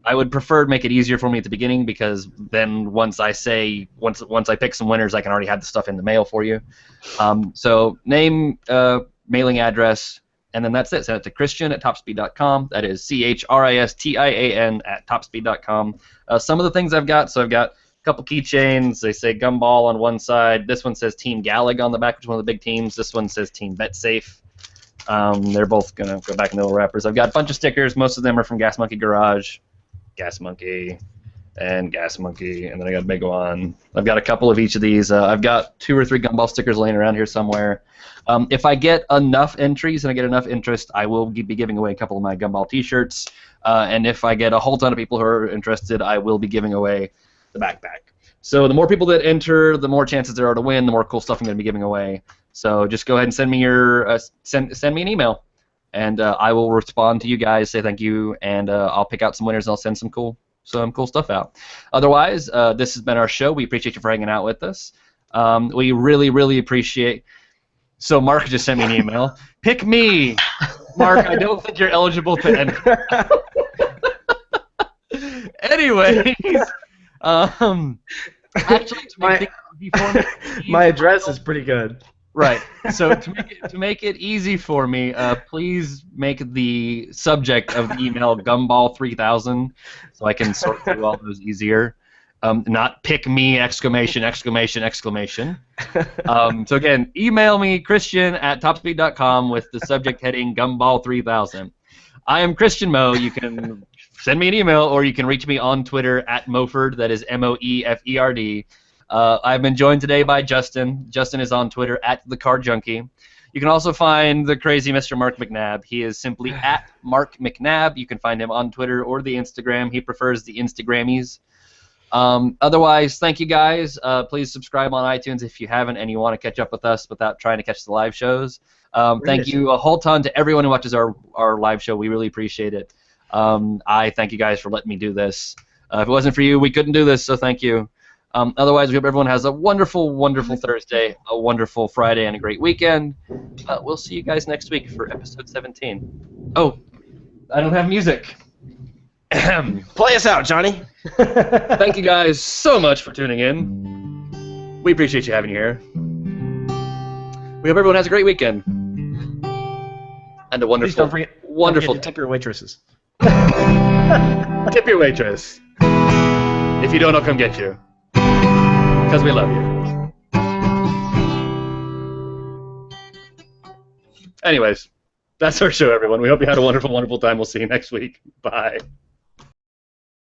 I would prefer to make it easier for me at the beginning because then once I pick some winners, I can already have the stuff in the mail for you. So name, mailing address, and then that's it. Send it to Christian@topspeed.com. That is CHRISTIAN@topspeed.com. Some of the things I've got, so I've got couple keychains. They say Gumball on one side. This one says Team Gallardo on the back, which is one of the big teams. This one says Team BetSafe. They're both going to go back in the little wrappers. I've got a bunch of stickers. Most of them are from Gas Monkey Garage, Gas Monkey, and Gas Monkey, and then I got a big one. I've got a couple of each of these. I've got 2 or 3 Gumball stickers laying around here somewhere. If I get enough entries and I get enough interest, I will be giving away a couple of my Gumball t-shirts. And if I get a whole ton of people who are interested, I will be giving away the backpack. So the more people that enter, the more chances there are to win, the more cool stuff I'm going to be giving away. So just go ahead and send me your send me an email, and I will respond to you guys, say thank you, and I'll pick out some winners and I'll send some cool stuff out. Otherwise, this has been our show. We appreciate you for hanging out with us. We really appreciate. So Mark just sent me an email. Pick me, Mark. I don't think you're eligible to enter. Anyways, actually, to make things easy for me, my address is pretty good. Right. So to make it easy for me, please make the subject of the email Gumball 3000, so I can sort through all those easier. Not pick me! Exclamation! Exclamation! Exclamation! So again, email me Christian@topspeed.com with the subject heading Gumball 3000. I am Christian Mo. You can send me an email, or you can reach me on Twitter @Moferd. That is MOEFERD. I've been joined today by Justin. Justin is on Twitter @TheCarJunkie. You can also find the crazy Mr. Mark McNabb. He is simply @Mark McNabb. You can find him on Twitter or the Instagram. He prefers the Instagrammies. Otherwise, thank you guys. Please subscribe on iTunes if you haven't and you want to catch up with us without trying to catch the live shows. Thank you a whole ton to everyone who watches our live show. We really appreciate it. I thank you guys for letting me do this. If it wasn't for you, we couldn't do this, so thank you. Otherwise, we hope everyone has a wonderful, wonderful Thursday, a wonderful Friday, and a great weekend. We'll see you guys next week for episode 17. Oh, I don't have music. Play us out, Johnny. Thank you guys so much for tuning in. We appreciate you having you here. We hope everyone has a great weekend. And a wonderful, Don't forget to tip your waitresses. Tip your waitress. If you don't, I'll come get you. Because we love you. Anyways, that's our show, everyone. We hope you had a wonderful, wonderful time. We'll see you next week. Bye.